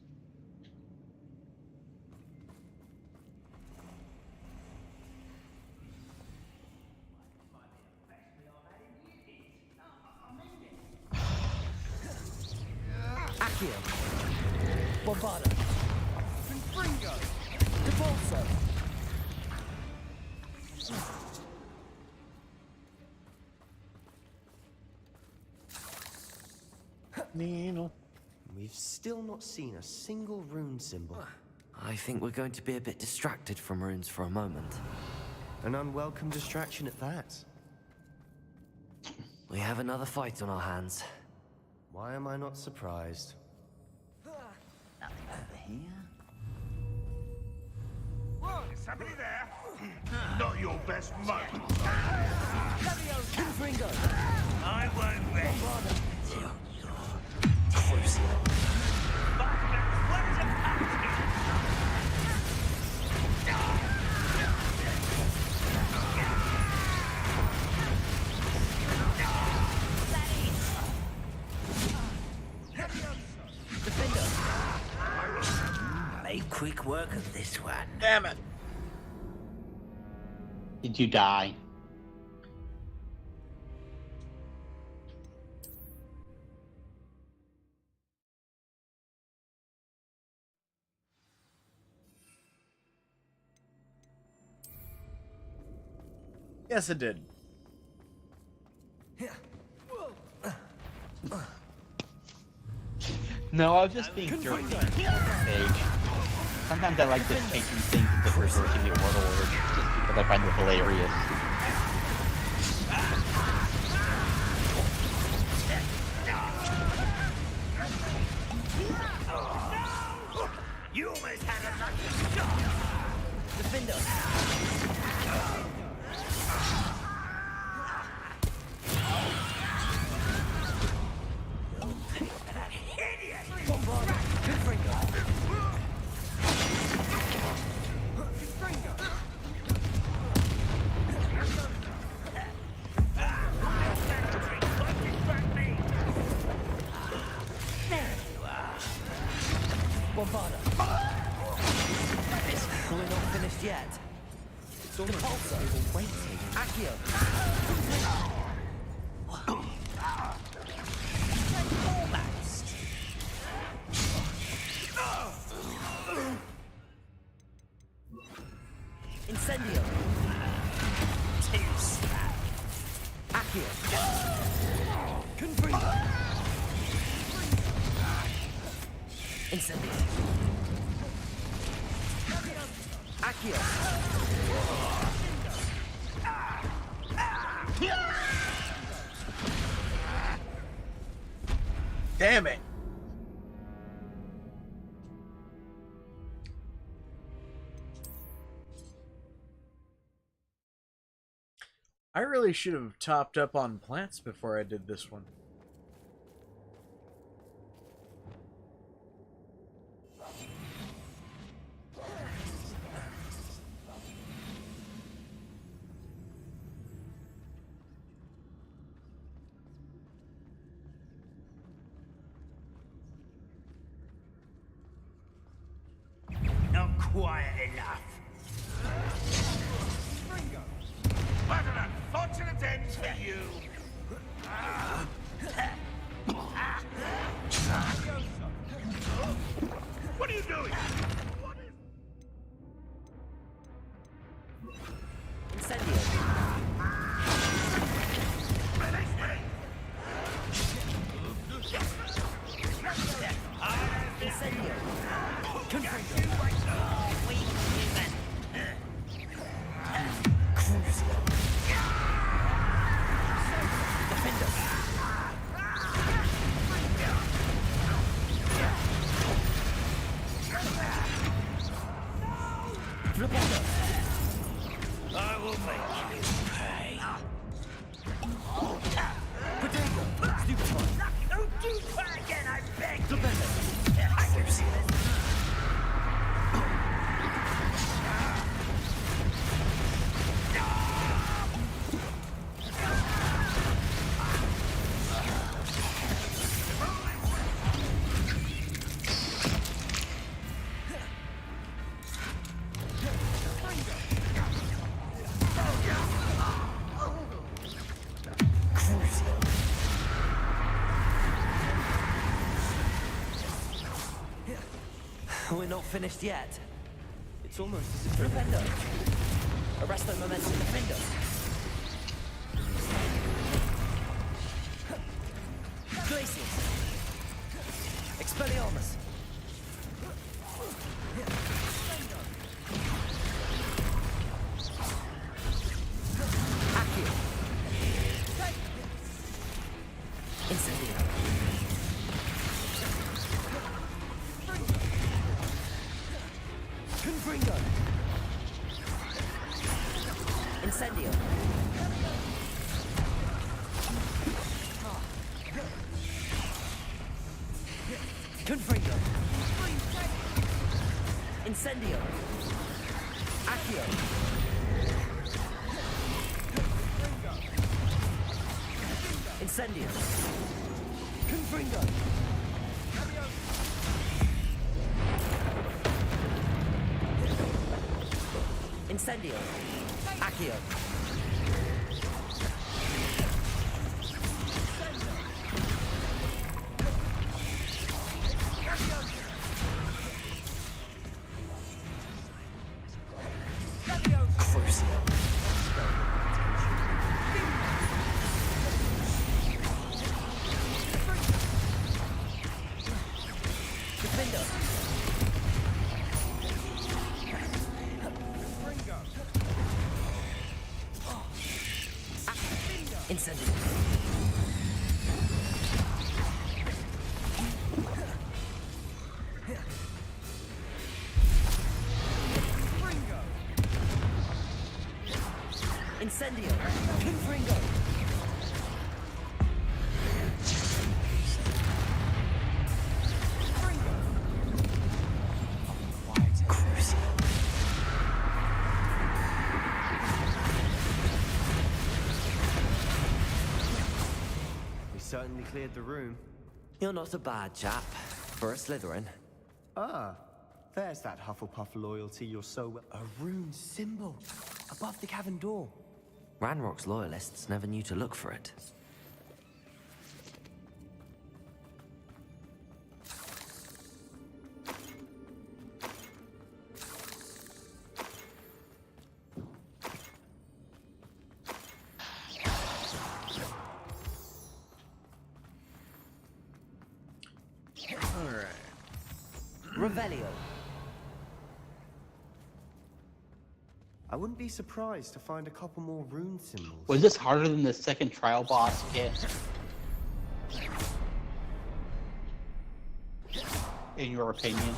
Accio. Bombarda. Confringo. Depulso. Nino. We've still not seen a single rune symbol. I think we're going to be a bit distracted from runes for a moment. An unwelcome distraction at that. We have another fight on our hands. Why am I not surprised? Nothing over here. Is somebody there? Not your best moment. Confringo. I won't rest. Bombarda. Bastards, what is a pack? Make quick work of this one. Damn it! Did you die? Yes, it did. No, I was just being jerky. Sometimes I like just changing things and just reversing the order just because I find it hilarious. You almost had a lucky shot. Defender. Bombarda. Confringo. Bombarda. We're not finished yet. It's almost Depulso. like we were waiting. Accio. Almost. Incendio. Too slow. Accio. Confringo. Incendio. Accio. Damn it! I really should have topped up on plants before I did this one. quiet enough. What an unfortunate end for you! What are you doing? Incendio. Incendio. Confringo. Crucio. Defender. Flipendo. I will make you pay. Potato. Stupefy. Don't do that again, I beg. Flipendo. We're not finished yet. It's almost as if... Flipendo. Arresto momentum. Defender. Glacius. Expelliarmus. Accio. Incendio. Confringo. Incendio. Confringo. Incendio. Accio. Incendio. Confringo. Incendio. Accio. Crucio. Defender. Incendio. Incendio. Confringo. Crucio. We certainly cleared the room. You're not a bad chap for a Slytherin. Ah, there's that Hufflepuff loyalty you're so well... A rune symbol above the cavern door. Ranrock's loyalists never knew to look for it. Alright. Revelio. I wouldn't be surprised to find a couple more rune symbols. Was this harder than the second trial boss hit? In your opinion?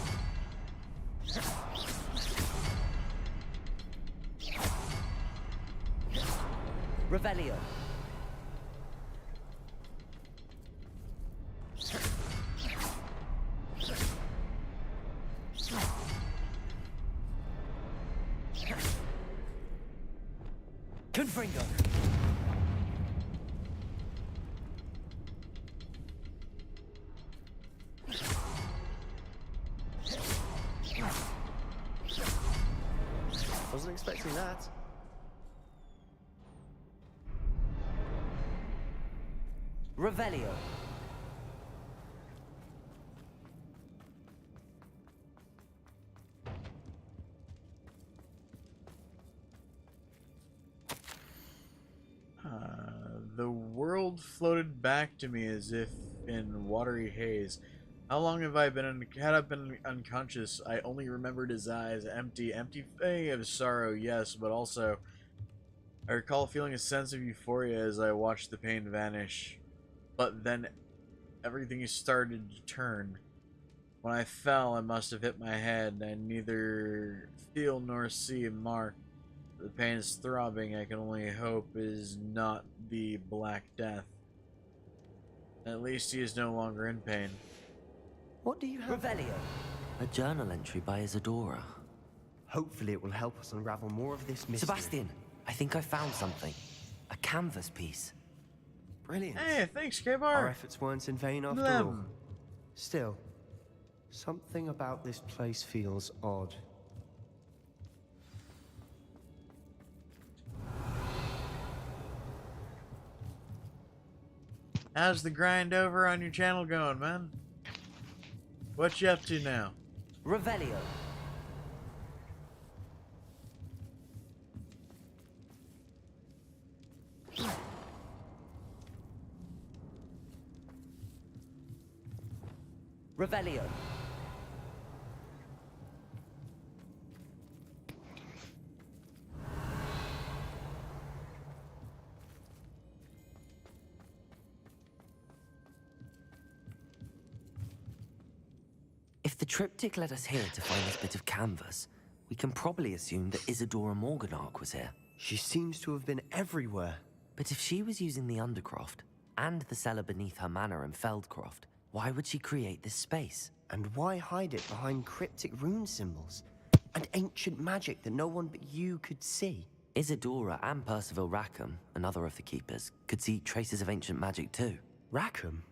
Revelio. Confringo. Wasn't expecting that. Revelio. The world floated back to me as if in watery haze. How long have I been had I been unconscious? I only remembered his eyes, empty of sorrow, yes, but also I recall feeling a sense of euphoria as I watched the pain vanish. But then everything started to turn. When I fell, I must have hit my head. I neither feel nor see a mark. The pain is throbbing. I can only hope is not the Black Death. At least he is no longer in pain. What do you have? Revelio. A journal entry by Isadora. Hopefully it will help us unravel more of this mystery. Sebastian, I think I found something. A canvas piece. Brilliant. Hey, thanks, K-Bar. Our efforts weren't in vain after all. Still, something about this place feels odd. How's the grind over on your channel going, man? What you up to now? Revelio. Revelio. If the triptych led us here to find this bit of canvas, we can probably assume that Isadora Morganark was here. She seems to have been everywhere. But if she was using the Undercroft, and the cellar beneath her manor in Feldcroft, why would she create this space? And why hide it behind cryptic rune symbols? And ancient magic that no one but you could see? Isadora and Percival Rackham, another of the keepers, could see traces of ancient magic too. Rackham?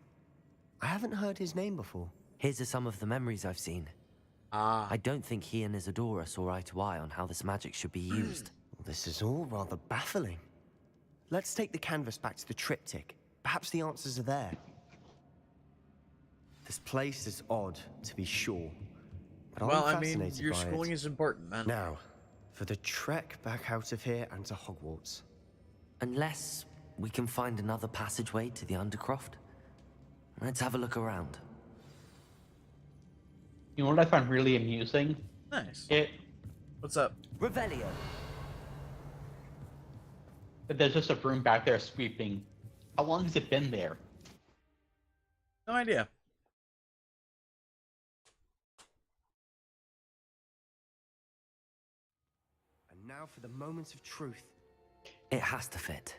I haven't heard his name before. Here's are some of the memories I've seen. I don't think he and Isadora saw eye to eye on how this magic should be used. This is all rather baffling. Let's take the canvas back to the triptych. Perhaps the answers are there. This place is odd, to be sure. But Well, I'm I mean, fascinated your by schooling it. is important, man. Now, for the trek back out of here and to Hogwarts. Unless we can find another passageway to the Undercroft. Let's have a look around. You know what I find really amusing? Nice. What's up? Revelio. But there's just a broom back there sweeping. How long has it been there? No idea. And now for the moments of truth. It has to fit.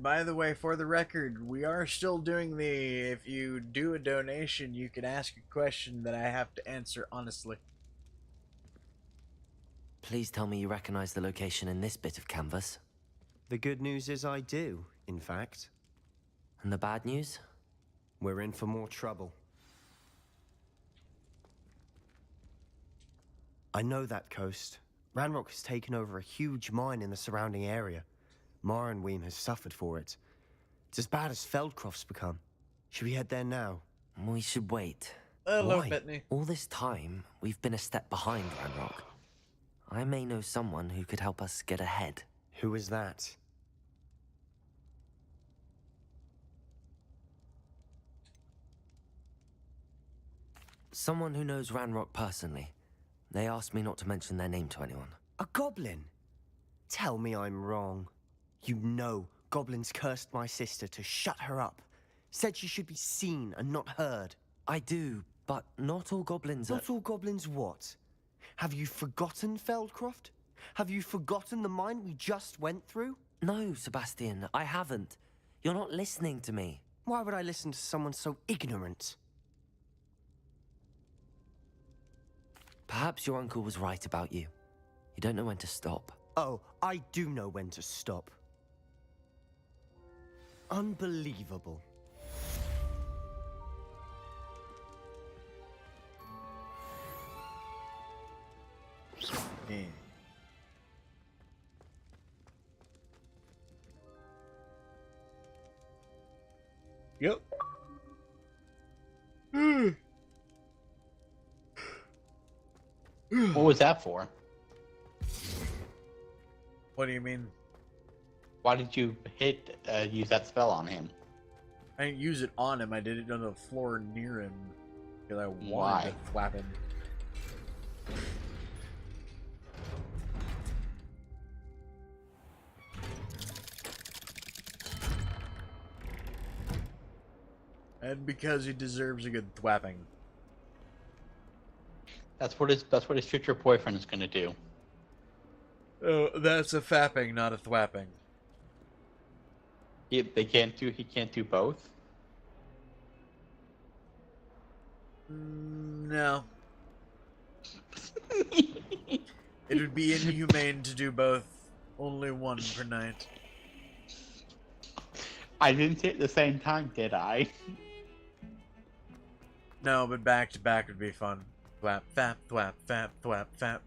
By the way, for the record, we are still doing the, if you do a donation, you can ask a question that I have to answer honestly. Please tell me you recognize the location in this bit of canvas. The good news is I do, in fact. And the bad news? We're in for more trouble. I know that coast. Ranrock has taken over a huge mine in the surrounding area. Marrenweem has suffered for it. It's as bad as Feldcroft's become. Should we head there now? We should wait. Hello, Why? Bethany. All this time, we've been a step behind Ranrock. I may know someone who could help us get ahead. Who is that? Someone who knows Ranrock personally. They asked me not to mention their name to anyone. A goblin? Tell me I'm wrong. You know goblins cursed my sister to shut her up. Said she should be seen and not heard. I do, but not all goblins are... Not all goblins what? Have you forgotten Feldcroft? Have you forgotten the mine we just went through? No, Sebastian, I haven't. You're not listening to me. Why would I listen to someone so ignorant? Perhaps your uncle was right about you. You don't know when to stop. Oh, I do know when to stop. Unbelievable. Yeah. Yep. What was that for? What do you mean? Why did you use that spell on him? I didn't use it on him. I did it on the floor near him because I wanted Why? to flap him. And because he deserves a good thwapping. That's what his future boyfriend is gonna do. Oh, that's a fapping, not a thwapping. He can't do both. No. It would be inhumane to do both. Only one per night. I didn't say it at the same time, did I? No, but back to back would be fun. Thwap, fap, thwap, fap, thwap, fap.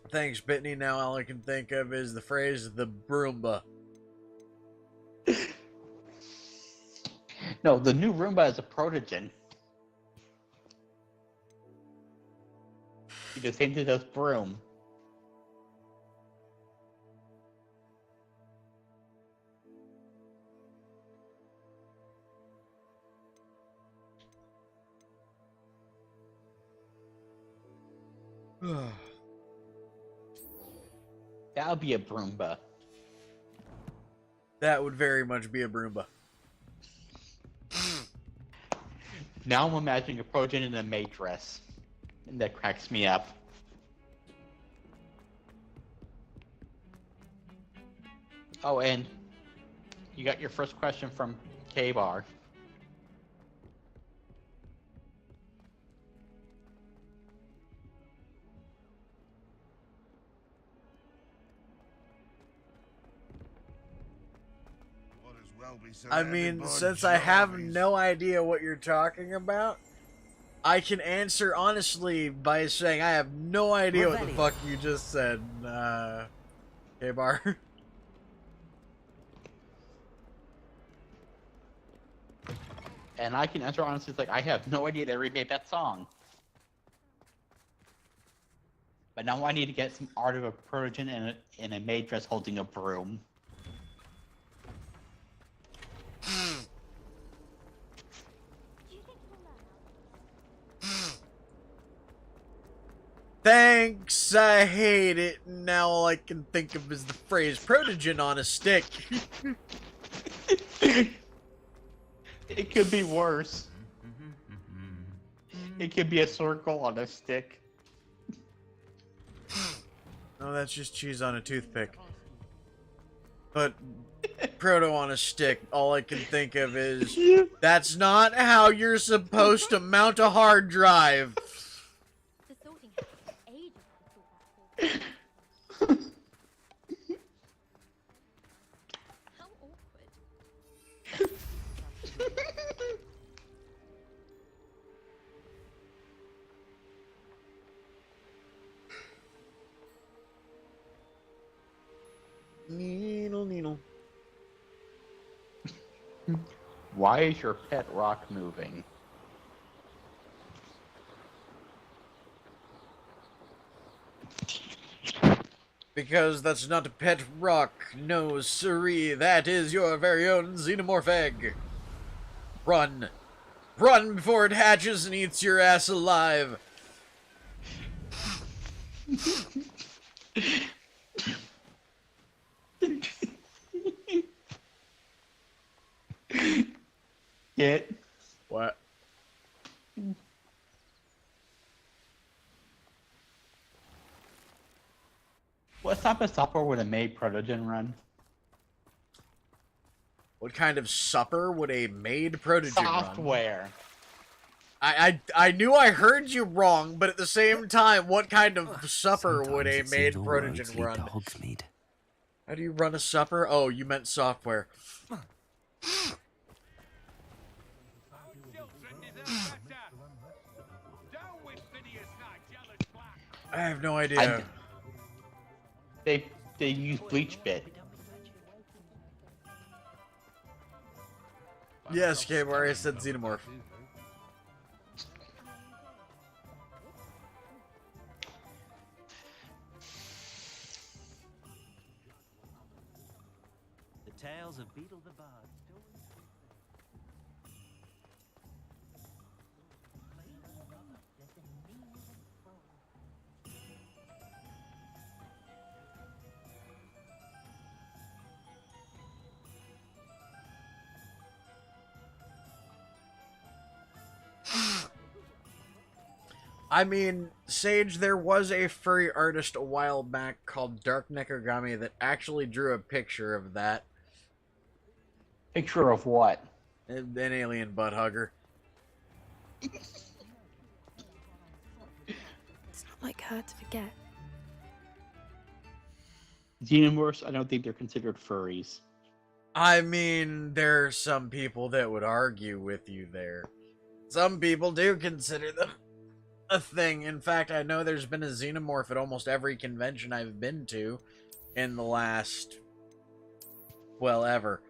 Thanks, Bitney. Now all I can think of is the phrase "the Broomba." No, the new Roomba is a protogen. He just hinted us broom. That'll be a Broomba. That would very much be a Broomba. Now I'm imagining a protogen in a maid dress. And that cracks me up. Oh, and you got your first question from K-Bar. I mean, since I have no idea what you're talking about, I can answer honestly by saying I have no idea what the fuck you just said, K-Bar. And I can answer honestly, it's like, I have no idea they remade that song. But now I need to get some art of a protogen in a maid dress holding a broom. Thanks, I hate it. Now all I can think of is the phrase protogen on a stick. It could be worse. It could be a circle on a stick. No, that's just cheese on a toothpick. But proto on a stick, all I can think of is that's not how you're supposed to mount a hard drive. Needle. Why is your pet rock moving? Because that's not a pet rock. No, siree, that is your very own xenomorph egg. Run. Run before it hatches and eats your ass alive. Get. What? What type of software would a maid protogen run? What kind of supper would a maid protogen run? Software. I knew I heard you wrong, but at the same time, what kind of supper would a Sometimes it maid seems all protogen roads lead run? to Hogsmeade. How do you run a supper? Oh, you meant software. I have no idea. They use bleach bit. Yes, K-Bar, I said xenomorph. The tales of Beetle the Bard. I mean, Sage, there was a furry artist a while back called Dark Nekogami that actually drew a picture of that. Picture of what? An alien butt hugger. It's not like her to forget. Xenomorphs, I don't think they're considered furries. I mean, there are some people that would argue with you there. Some people do consider them a thing. In fact, I know there's been a xenomorph at almost every convention I've been to in the last, well, ever.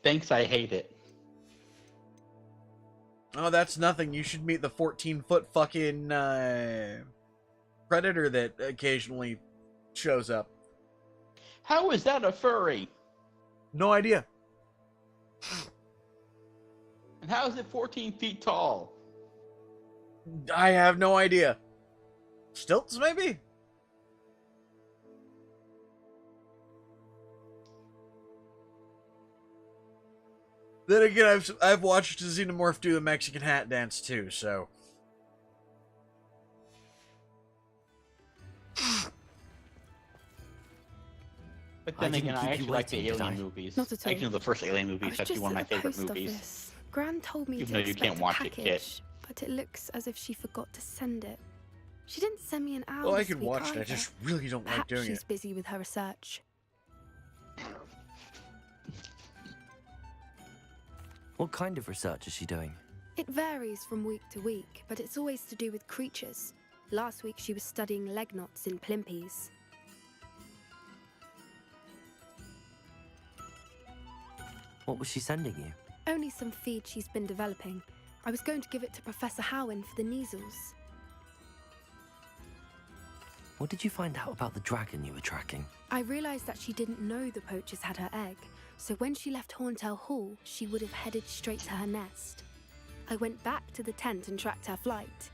Thanks, I hate it. Oh, that's nothing. You should meet the 14-foot fucking predator that occasionally shows up. How is that a furry? No idea. And how is it 14 feet tall? I have no idea. Stilts, maybe? Then again, I've watched a xenomorph do the Mexican hat dance too, so. But then again, I actually like the Alien movies. Not at all. Actually, the first Alien movie I is was actually just one of my at the favorite post movies. office. Gran told me Even to though you expect can't a watch it, package, Kit. but it looks as if she forgot to send it. She didn't send me an hour. Well, I this could week watch it. I either. just really don't like Perhaps doing she's it. busy with her research. What kind of research is she doing? It varies from week to week, but it's always to do with creatures. Last week she was studying leg knots in plimpies. What was she sending you? Only some feed she's been developing. I was going to give it to Professor Howen for the measles. What did you find out about the dragon you were tracking? I realized that she didn't know the poachers had her egg, so when she left Horntail Hall, she would have headed straight to her nest. I went back to the tent and tracked her flight.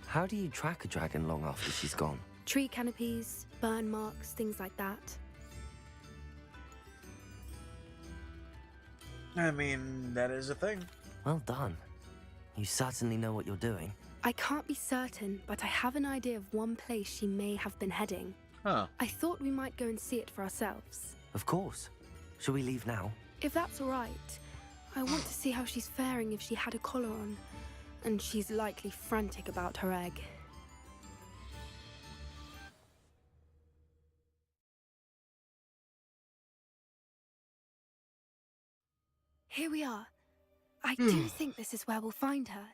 How do you track a dragon long after she's gone? Tree canopies, burn marks, things like that. I mean, that is a thing. Well done. You certainly know what you're doing. I can't be certain, but I have an idea of one place she may have been heading. Huh. I thought we might go and see it for ourselves. Of course. Shall we leave now? If that's all right, I want to see how she's faring if she had a collar on. And she's likely frantic about her egg. Here we are. I do think this is where we'll find her.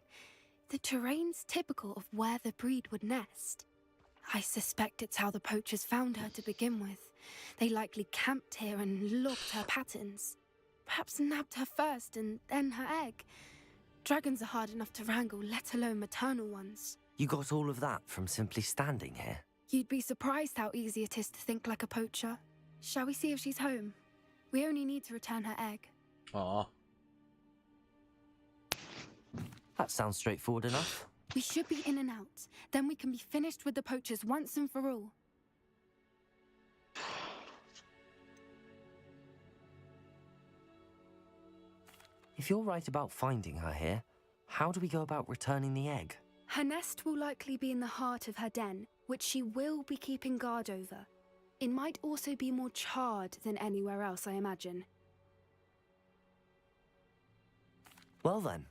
The terrain's typical of where the breed would nest. I suspect it's how the poachers found her to begin with. They likely camped here and logged her patterns. Perhaps nabbed her first and then her egg. Dragons are hard enough to wrangle, let alone maternal ones. You got all of that from simply standing here? You'd be surprised how easy it is to think like a poacher. Shall we see if she's home? We only need to return her egg. Aw. That sounds straightforward enough. We should be in and out. Then we can be finished with the poachers once and for all. If you're right about finding her here, how do we go about returning the egg? Her nest will likely be in the heart of her den, which she will be keeping guard over. It might also be more charred than anywhere else, I imagine. Well then,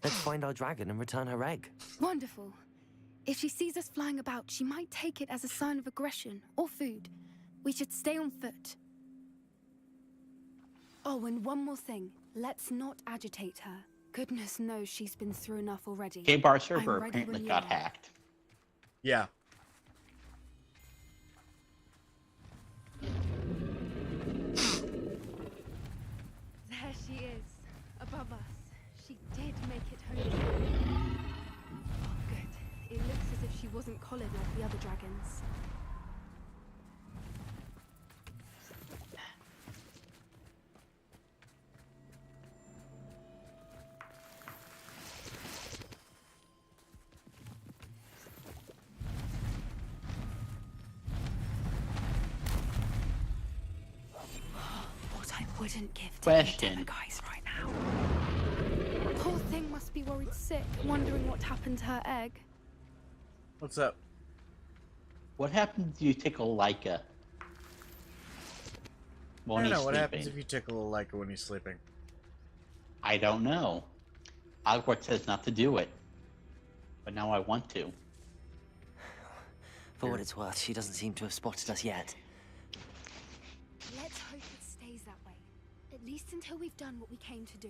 let's find our dragon and return her egg. Wonderful. If she sees us flying about, she might take it as a sign of aggression or food. We should stay on foot. Oh, and one more thing. Let's not agitate her. Goodness knows she's been through enough already. K-Bar server I'm ready apparently when you got are. hacked. Yeah. There she is, above us. She did make it home. Oh, good. It looks as if she wasn't collared like the other dragons. What I wouldn't give to Question. the guys right now. Poor thing must be worried sick, wondering what happened to her egg. What's up? What happens if you tickle Leica I when don't he's know. What happens sleeping? if you tickle Leica when he's sleeping? I don't know. Hogwarts says not to do it, but now I want to. For what it's worth, she doesn't seem to have spotted us yet. Let's hope it stays that way. At least until we've done what we came to do.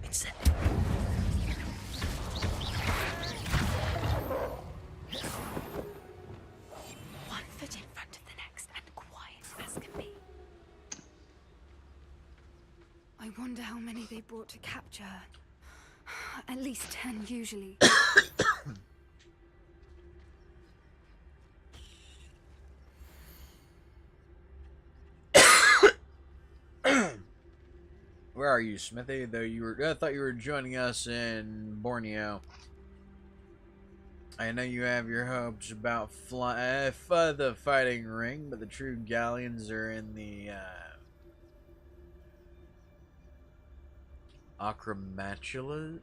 It's One foot in front of the next and quiet as can be. I wonder how many they brought to capture her. At least 10 usually. Where are you, Smithy? Though I thought you were joining us in Borneo. I know you have your hopes about the fighting ring, but the true galleons are in the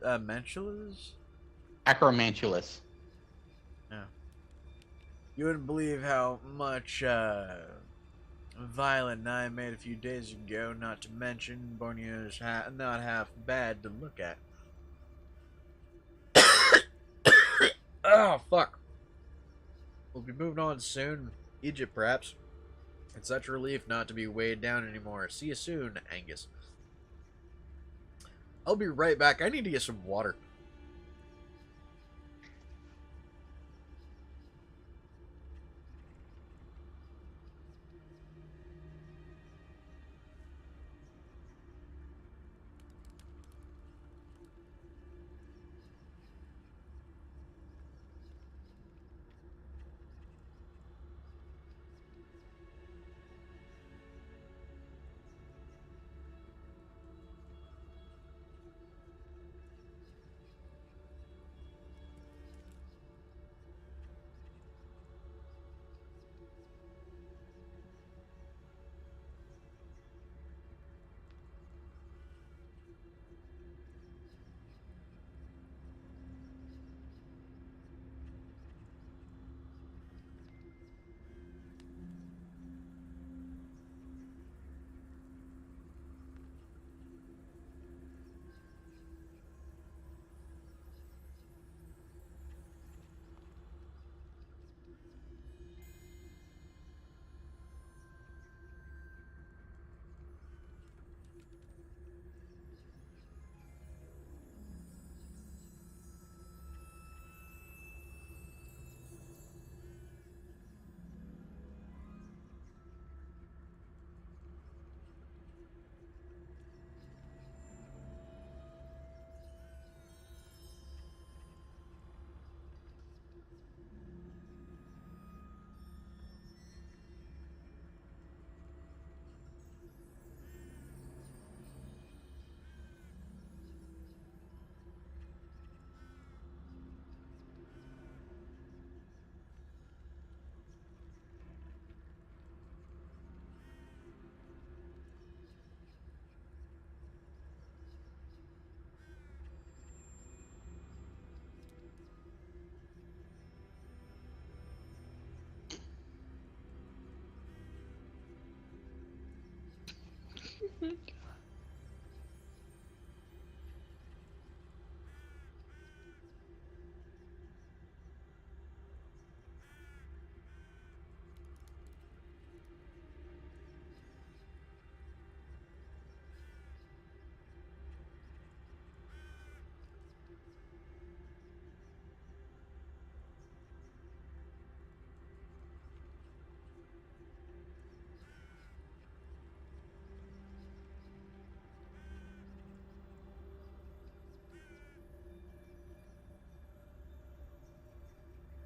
Mantulas? Acromantulus. Yeah. You wouldn't believe how much violent I made a few days ago, not to mention Borneo's not half bad to look at. Oh, fuck. We'll be moving on soon. Egypt, perhaps. It's such a relief not to be weighed down anymore. See you soon, Angus. I'll be right back. I need to get some water.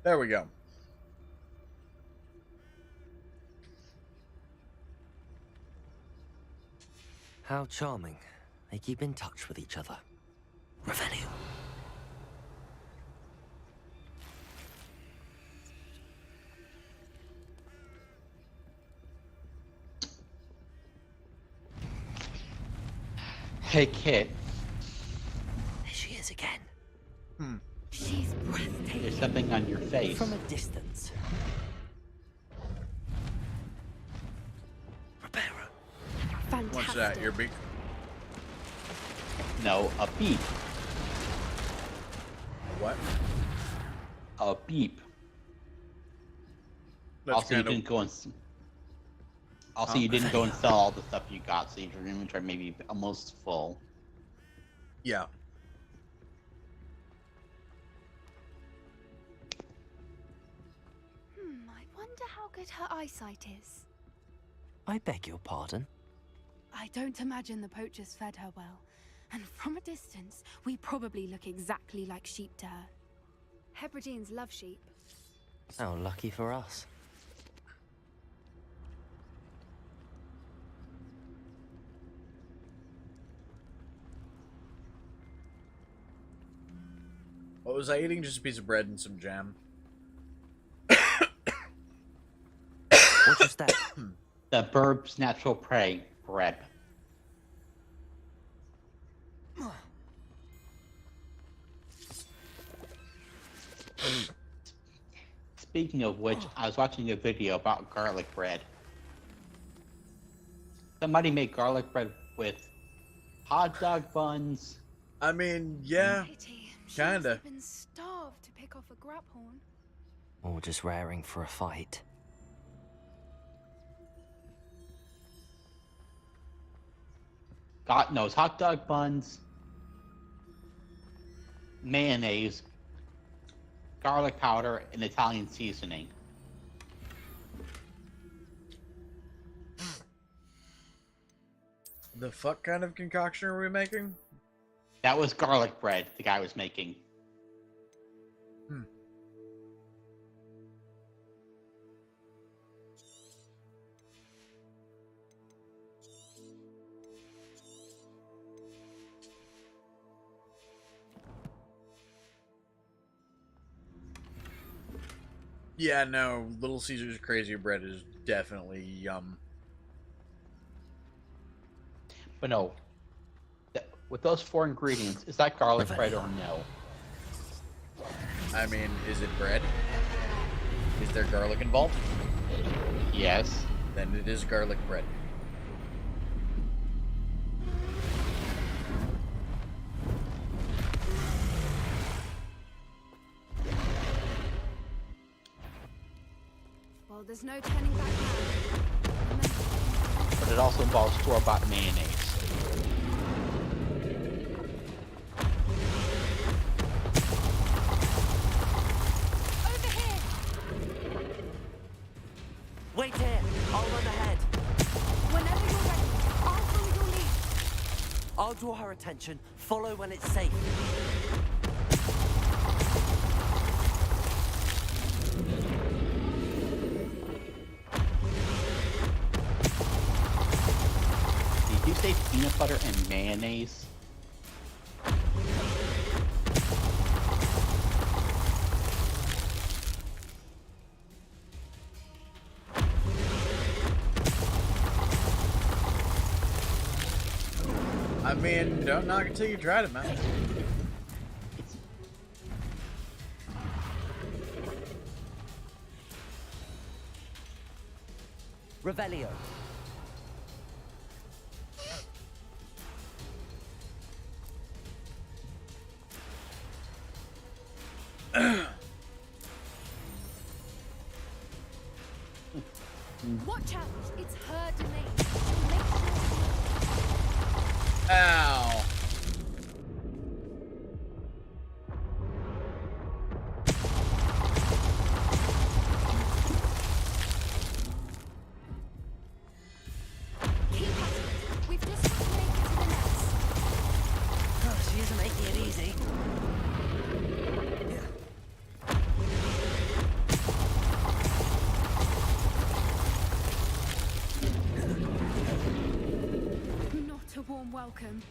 There we go. How charming. They keep in touch with each other. Revelio. Hey, Kit. There she is again. She's breathtaking. There's something on your face. From a distance. Fantastic. What's that? Your beak? No, a beep. What? A beep. That's Also, you kind of- didn't go and. Also, you didn't go and sell all the stuff you got, so your inventory may be almost full. Yeah. I wonder how good her eyesight is. I beg your pardon? I don't imagine the poachers fed her well. And from a distance, we probably look exactly like sheep to her. Hebrideans love sheep. How lucky for us. What was I eating? Just a piece of bread and some jam. What's your step? The bird's natural prey, bread. Speaking of which, I was watching a video about garlic bread. Somebody made garlic bread with hot dog buns. I mean, yeah, Pity. She kinda. must have been starved to pick off a graphorn. Or just raring for a fight. God knows, hot dog buns, mayonnaise, garlic powder, and Italian seasoning. The fuck kind of concoction are we making? That was garlic bread the guy was making. Yeah, no, Little Caesar's Crazy Bread is definitely yum. But no, with those 4 ingredients, is that garlic bread or no? I mean, is it bread? Is there garlic involved? Yes. Then it is garlic bread. Well, there's no turning back now. But it also involves store-bought mayonnaise. Over here! Wait here! I'll run ahead. Whenever you're ready, I'll follow your lead. I'll draw her attention. Follow when it's safe. Did you say peanut butter and mayonnaise? I mean, don't knock it till you tried it, man. Revelio. Watch out! It's her domain. She'll make sure. Ow. Keep at it. We've just got to make it to the nest. Oh, she isn't making it easy. Not a warm welcome.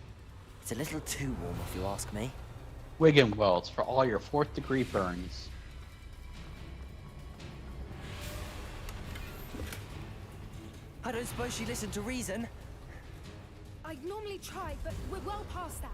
It's a little too warm, if you ask me. Wigan welds for all your 4th degree burns. I don't suppose she listened to reason. I'd normally try, but we're well past that.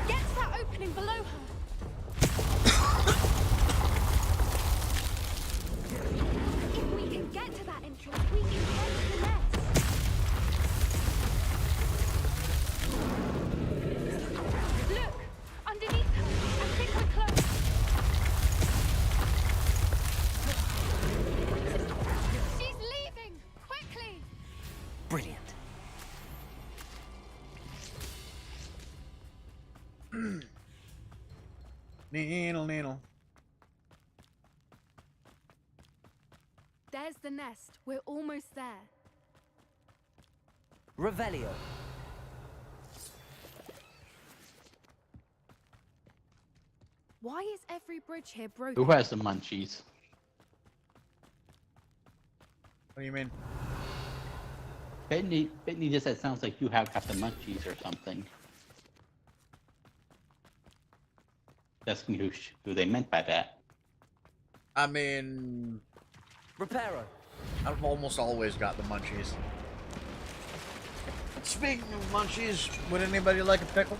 Get to that opening below her. If we can get to that entrance, we can get to the nest. Look! Underneath her! I think we're close! She's leaving! Quickly! Brilliant. Needle. There's the nest. We're almost there. Revelio. Why is every bridge here broken? Who has the munchies? What do you mean? Bitney just said sounds like you have got the munchies or something. Asking who they meant by that. I mean, Reparo. I've almost always got the munchies. Speaking of munchies, would anybody like a pickle?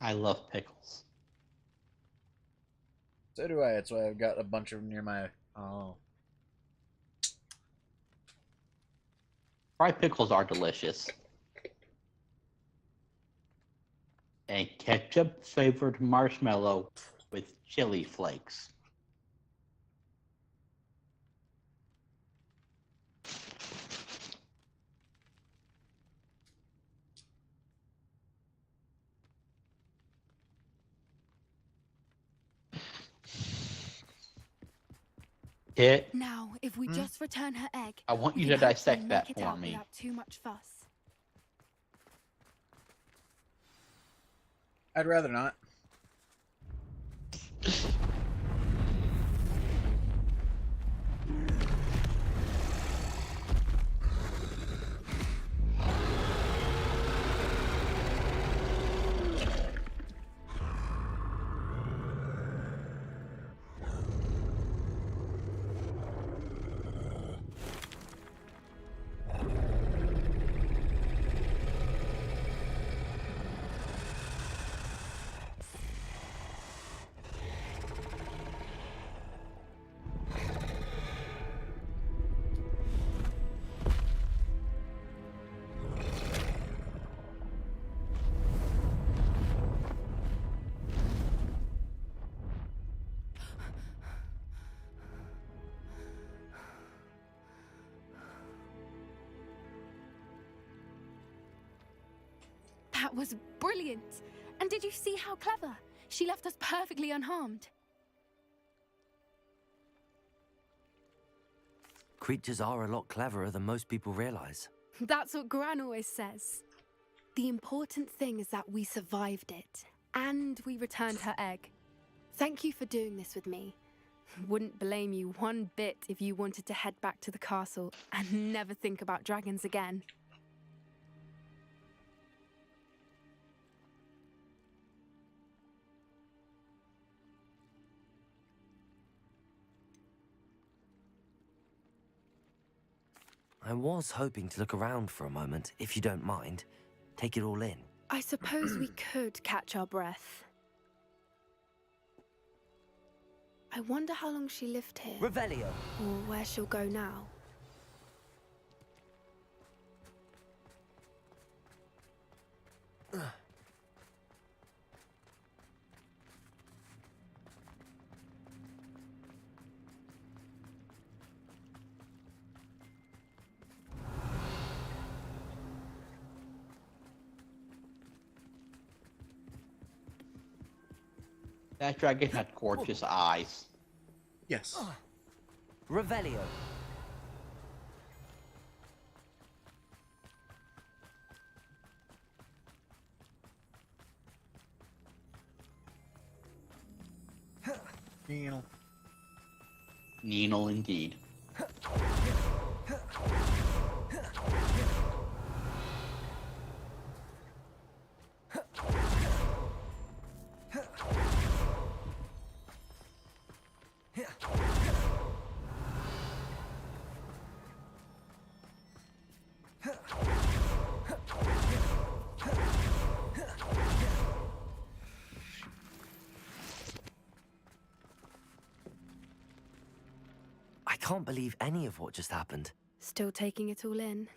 I love pickles. So do I. That's why I've got a bunch of them near my. Oh. Fried pickles are delicious. A ketchup flavored marshmallow with chili flakes. Now, if we just return her egg, I want we you can to hopefully dissect make that it for out me. without too much fuss. I'd rather not. That was brilliant! And did you see how clever? She left us perfectly unharmed. Creatures are a lot cleverer than most people realize. That's what Gran always says. The important thing is that we survived it, and we returned her egg. Thank you for doing this with me. Wouldn't blame you one bit if you wanted to head back to the castle and never think about dragons again. I was hoping to look around for a moment, if you don't mind. Take it all in. I suppose we could catch our breath. I wonder how long she lived here. Revelio. Or where she'll go now. That dragon had gorgeous eyes. Yes. Revelio. Neil. Needle indeed. I can't believe any of what just happened. Still taking it all in.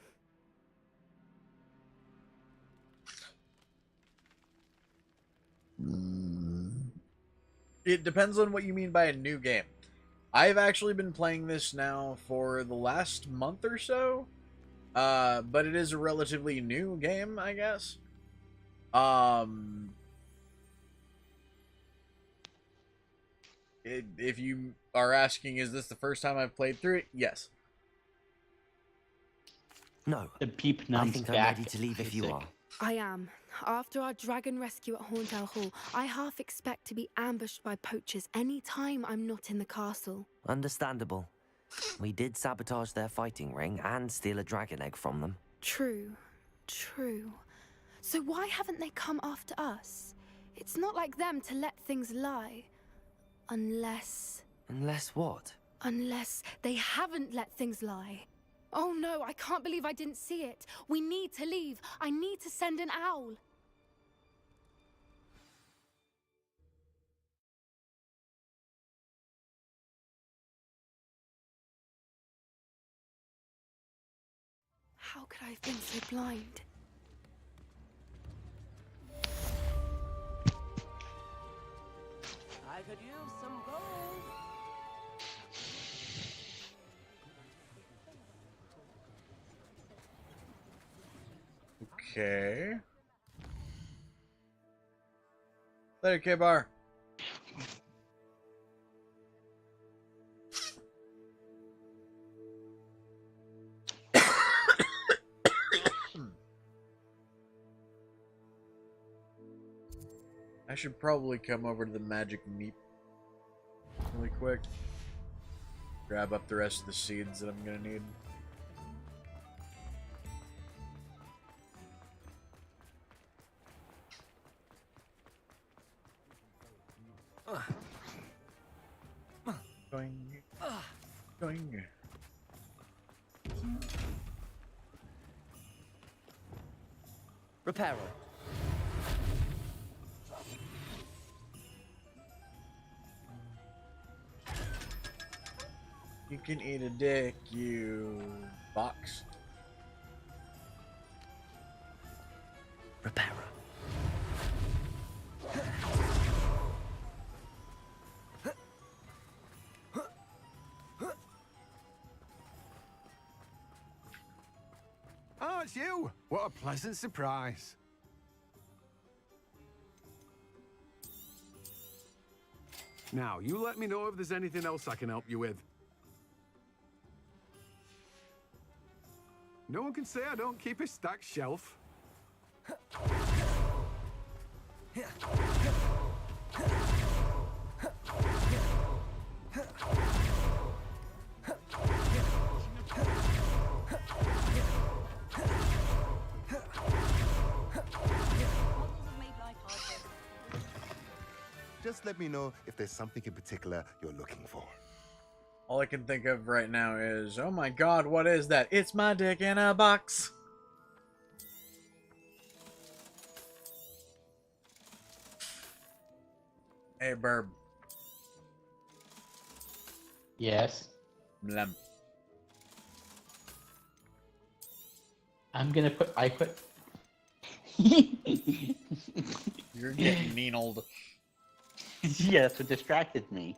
It depends on what you mean by a new game. I've actually been playing this now for the last month or so, but it is a relatively new game, I guess. If you are asking, is this the first time I've played through it? Yes. No. The peep I numbs think I'm back ready to leave if you Isaac. are. I am. After our dragon rescue at Horntail Hall, I half expect to be ambushed by poachers any time I'm not in the castle. Understandable. We did sabotage their fighting ring and steal a dragon egg from them. True. True. So why haven't they come after us? It's not like them to let things lie. Unless what? Unless they haven't let things lie. Oh no, I can't believe I didn't see it. We need to leave. I need to send an owl. How could I have been so blind? I could use some gold. Okay. Later, K-Bar. I should probably come over to the magic meat really quick. Grab up the rest of the seeds that I'm gonna need. Going. Going. Reparo. You can eat a dick, you box. Reparo. Oh, it's you! What a pleasant surprise. Now, you let me know if there's anything else I can help you with. No one can say I don't keep a stacked shelf. Just let me know if there's something in particular you're looking for. All I can think of right now is, oh my god, what is that? It's my dick in a box. Hey, Burb. Yes. Blem. I'm gonna put. I put. You're getting needled. Yeah, that's what distracted me.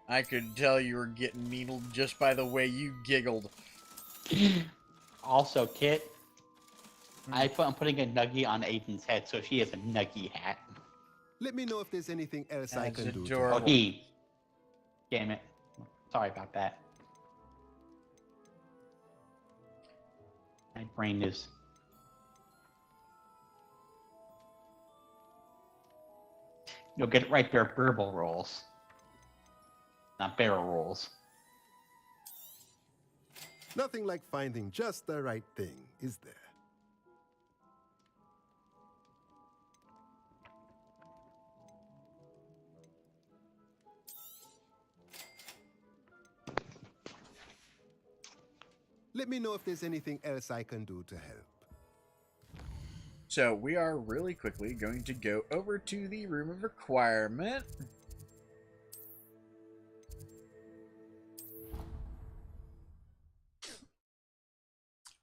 I could tell you were getting needled just by the way you giggled. Also, Kit, I'm putting a nuggie on Aiden's head, so she has a nuggie hat. Let me know if there's anything else I That's can do. adorable. Oh, he. Damn it. Sorry about that. My brain is. You'll get it right there, burble rolls. Not barrel rolls. Nothing like finding just the right thing, is there? Let me know if there's anything else I can do to help. So we are really quickly going to go over to the room of requirement.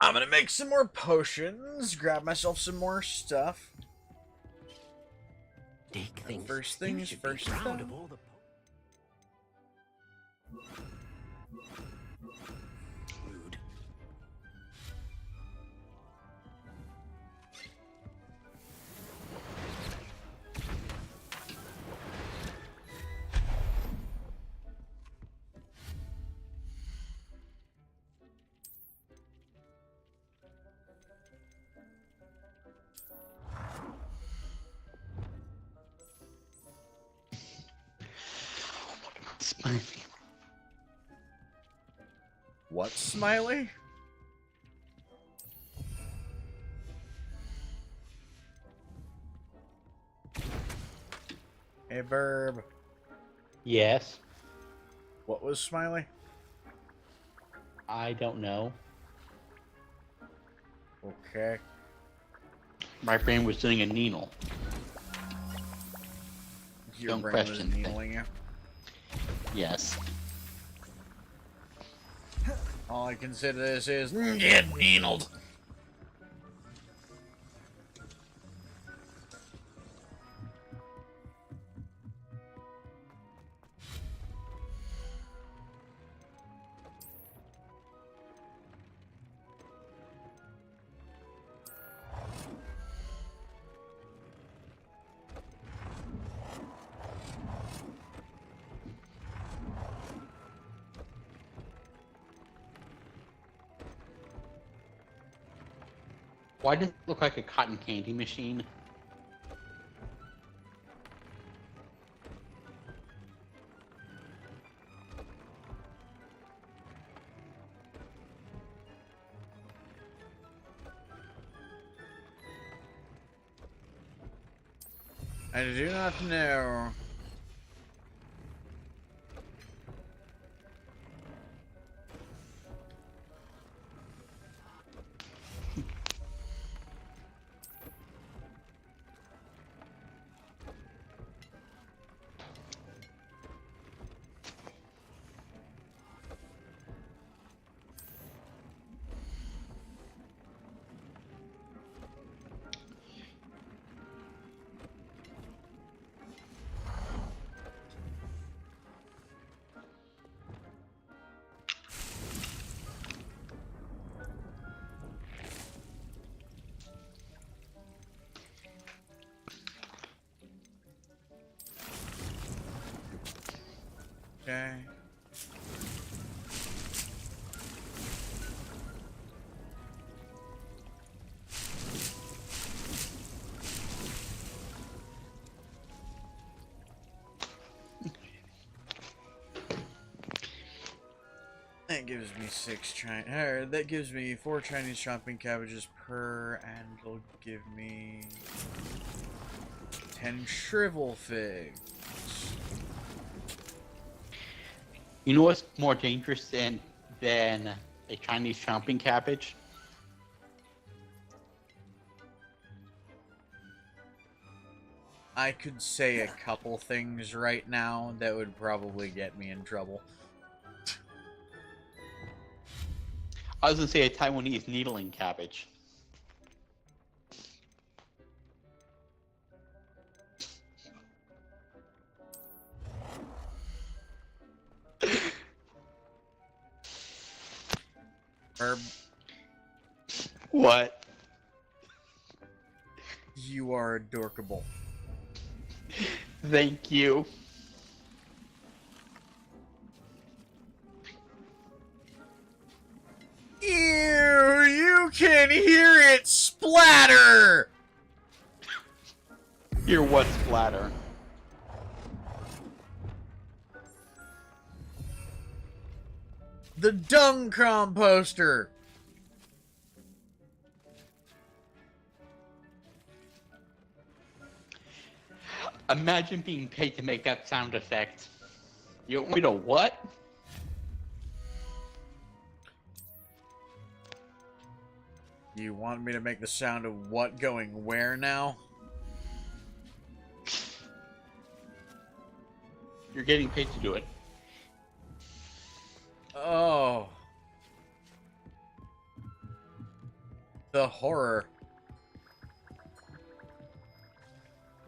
I'm gonna make some more potions, grab myself some more stuff. First things first, though. Smiley. What, Smiley? Hey, Verb. Yes. What was Smiley? I don't know. Okay. My brain was doing a needle. Your Don't brain was question needling you. Yes. All I consider this is get needled. Why does it look like a cotton candy machine? I do not know. Okay. That gives me that gives me 4 Chinese chopping cabbages per, and it'll give me 10 shrivel figs. You know what's more dangerous than a Chinese chomping cabbage? I could say a couple things right now that would probably get me in trouble. I was gonna say a Taiwanese needling cabbage. Herb, What? you are adorkable. Thank you. Ew, you can hear it splatter! Hear what splatter? The dung composter! Imagine being paid to make that sound effect. You want me to what? You want me to make the sound of what going where now? You're getting paid to do it. Oh. The horror.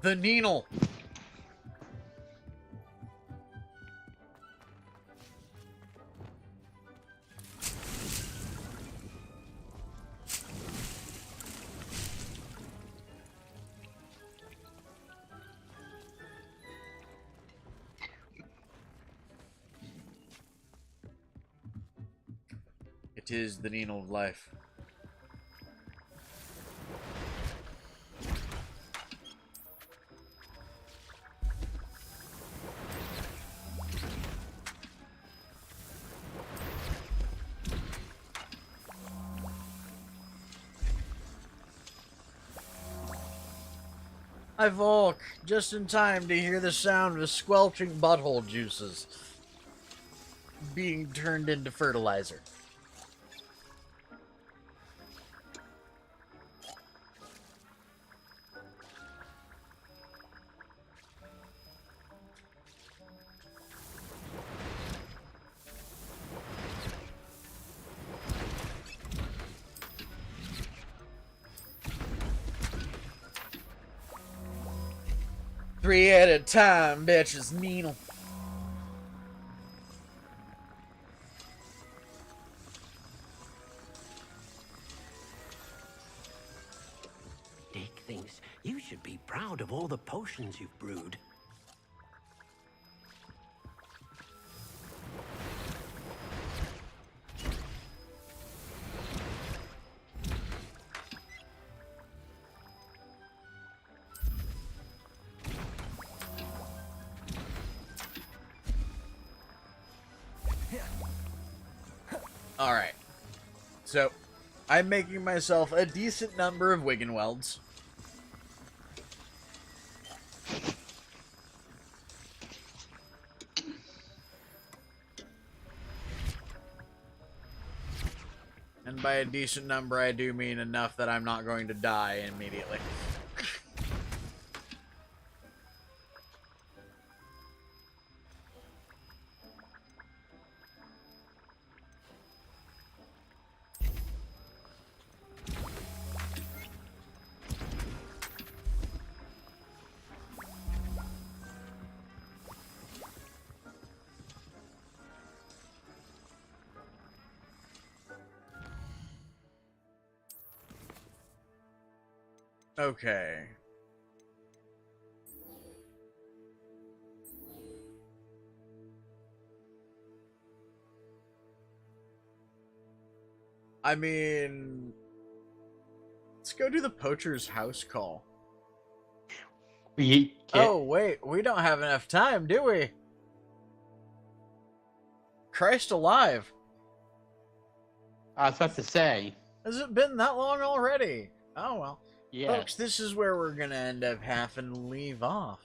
The needle. It is the needle of life. I Volk, just in time to hear the sound of squelching butthole juices being turned into fertilizer. Three at a time, bitches, needle. Dick thinks you should be proud of all the potions you've brewed. Alright. So, I'm making myself a decent number of Wiggenwelds. And by a decent number, I do mean enough that I'm not going to die immediately. Okay. I mean, let's go do the poacher's house call. Oh, wait, we don't have enough time, do we? Christ alive. I was about to say. Has it been that long already? Oh, well. Yeah. Folks, this is where we're going to end up having to leave off.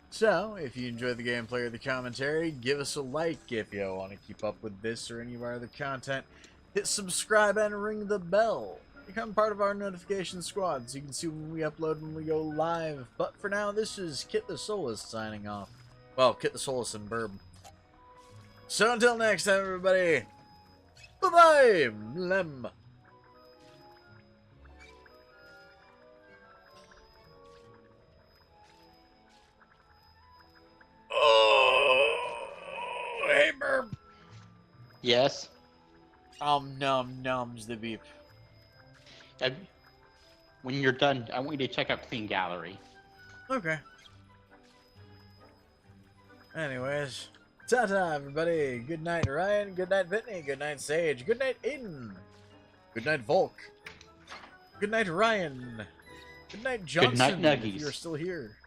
So, if you enjoy the gameplay or the commentary, give us a like. If you want to keep up with this or any of our other content, hit subscribe and ring the bell. become part of our notification squad so you can see when we upload when we go live. But for now, this is Kitthesoulless signing off. Well, Kitthesoulless and Burb. So until next time, everybody. Bye-bye! Lem. Oh, hey, Burb. Yes? Nums the beep. When you're done, I want you to check out Clean Gallery. Okay. Anyways, ta-ta, everybody. Good night, Ryan. Good night, Whitney. Good night, Sage. Good night, Aiden. Good night, Volk. Good night, Ryan. Good night, Johnson. Good night, Nuggies. If you're still here.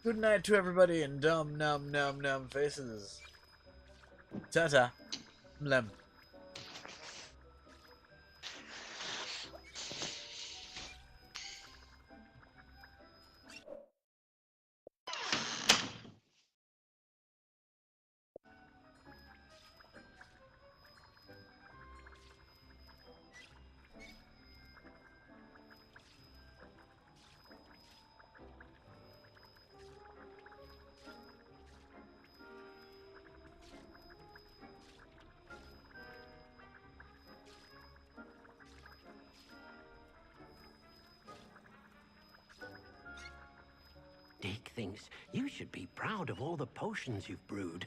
Good night to everybody in dumb, numb faces. Ta-ta. Mlem. Dick thinks you should be proud of all the potions you've brewed.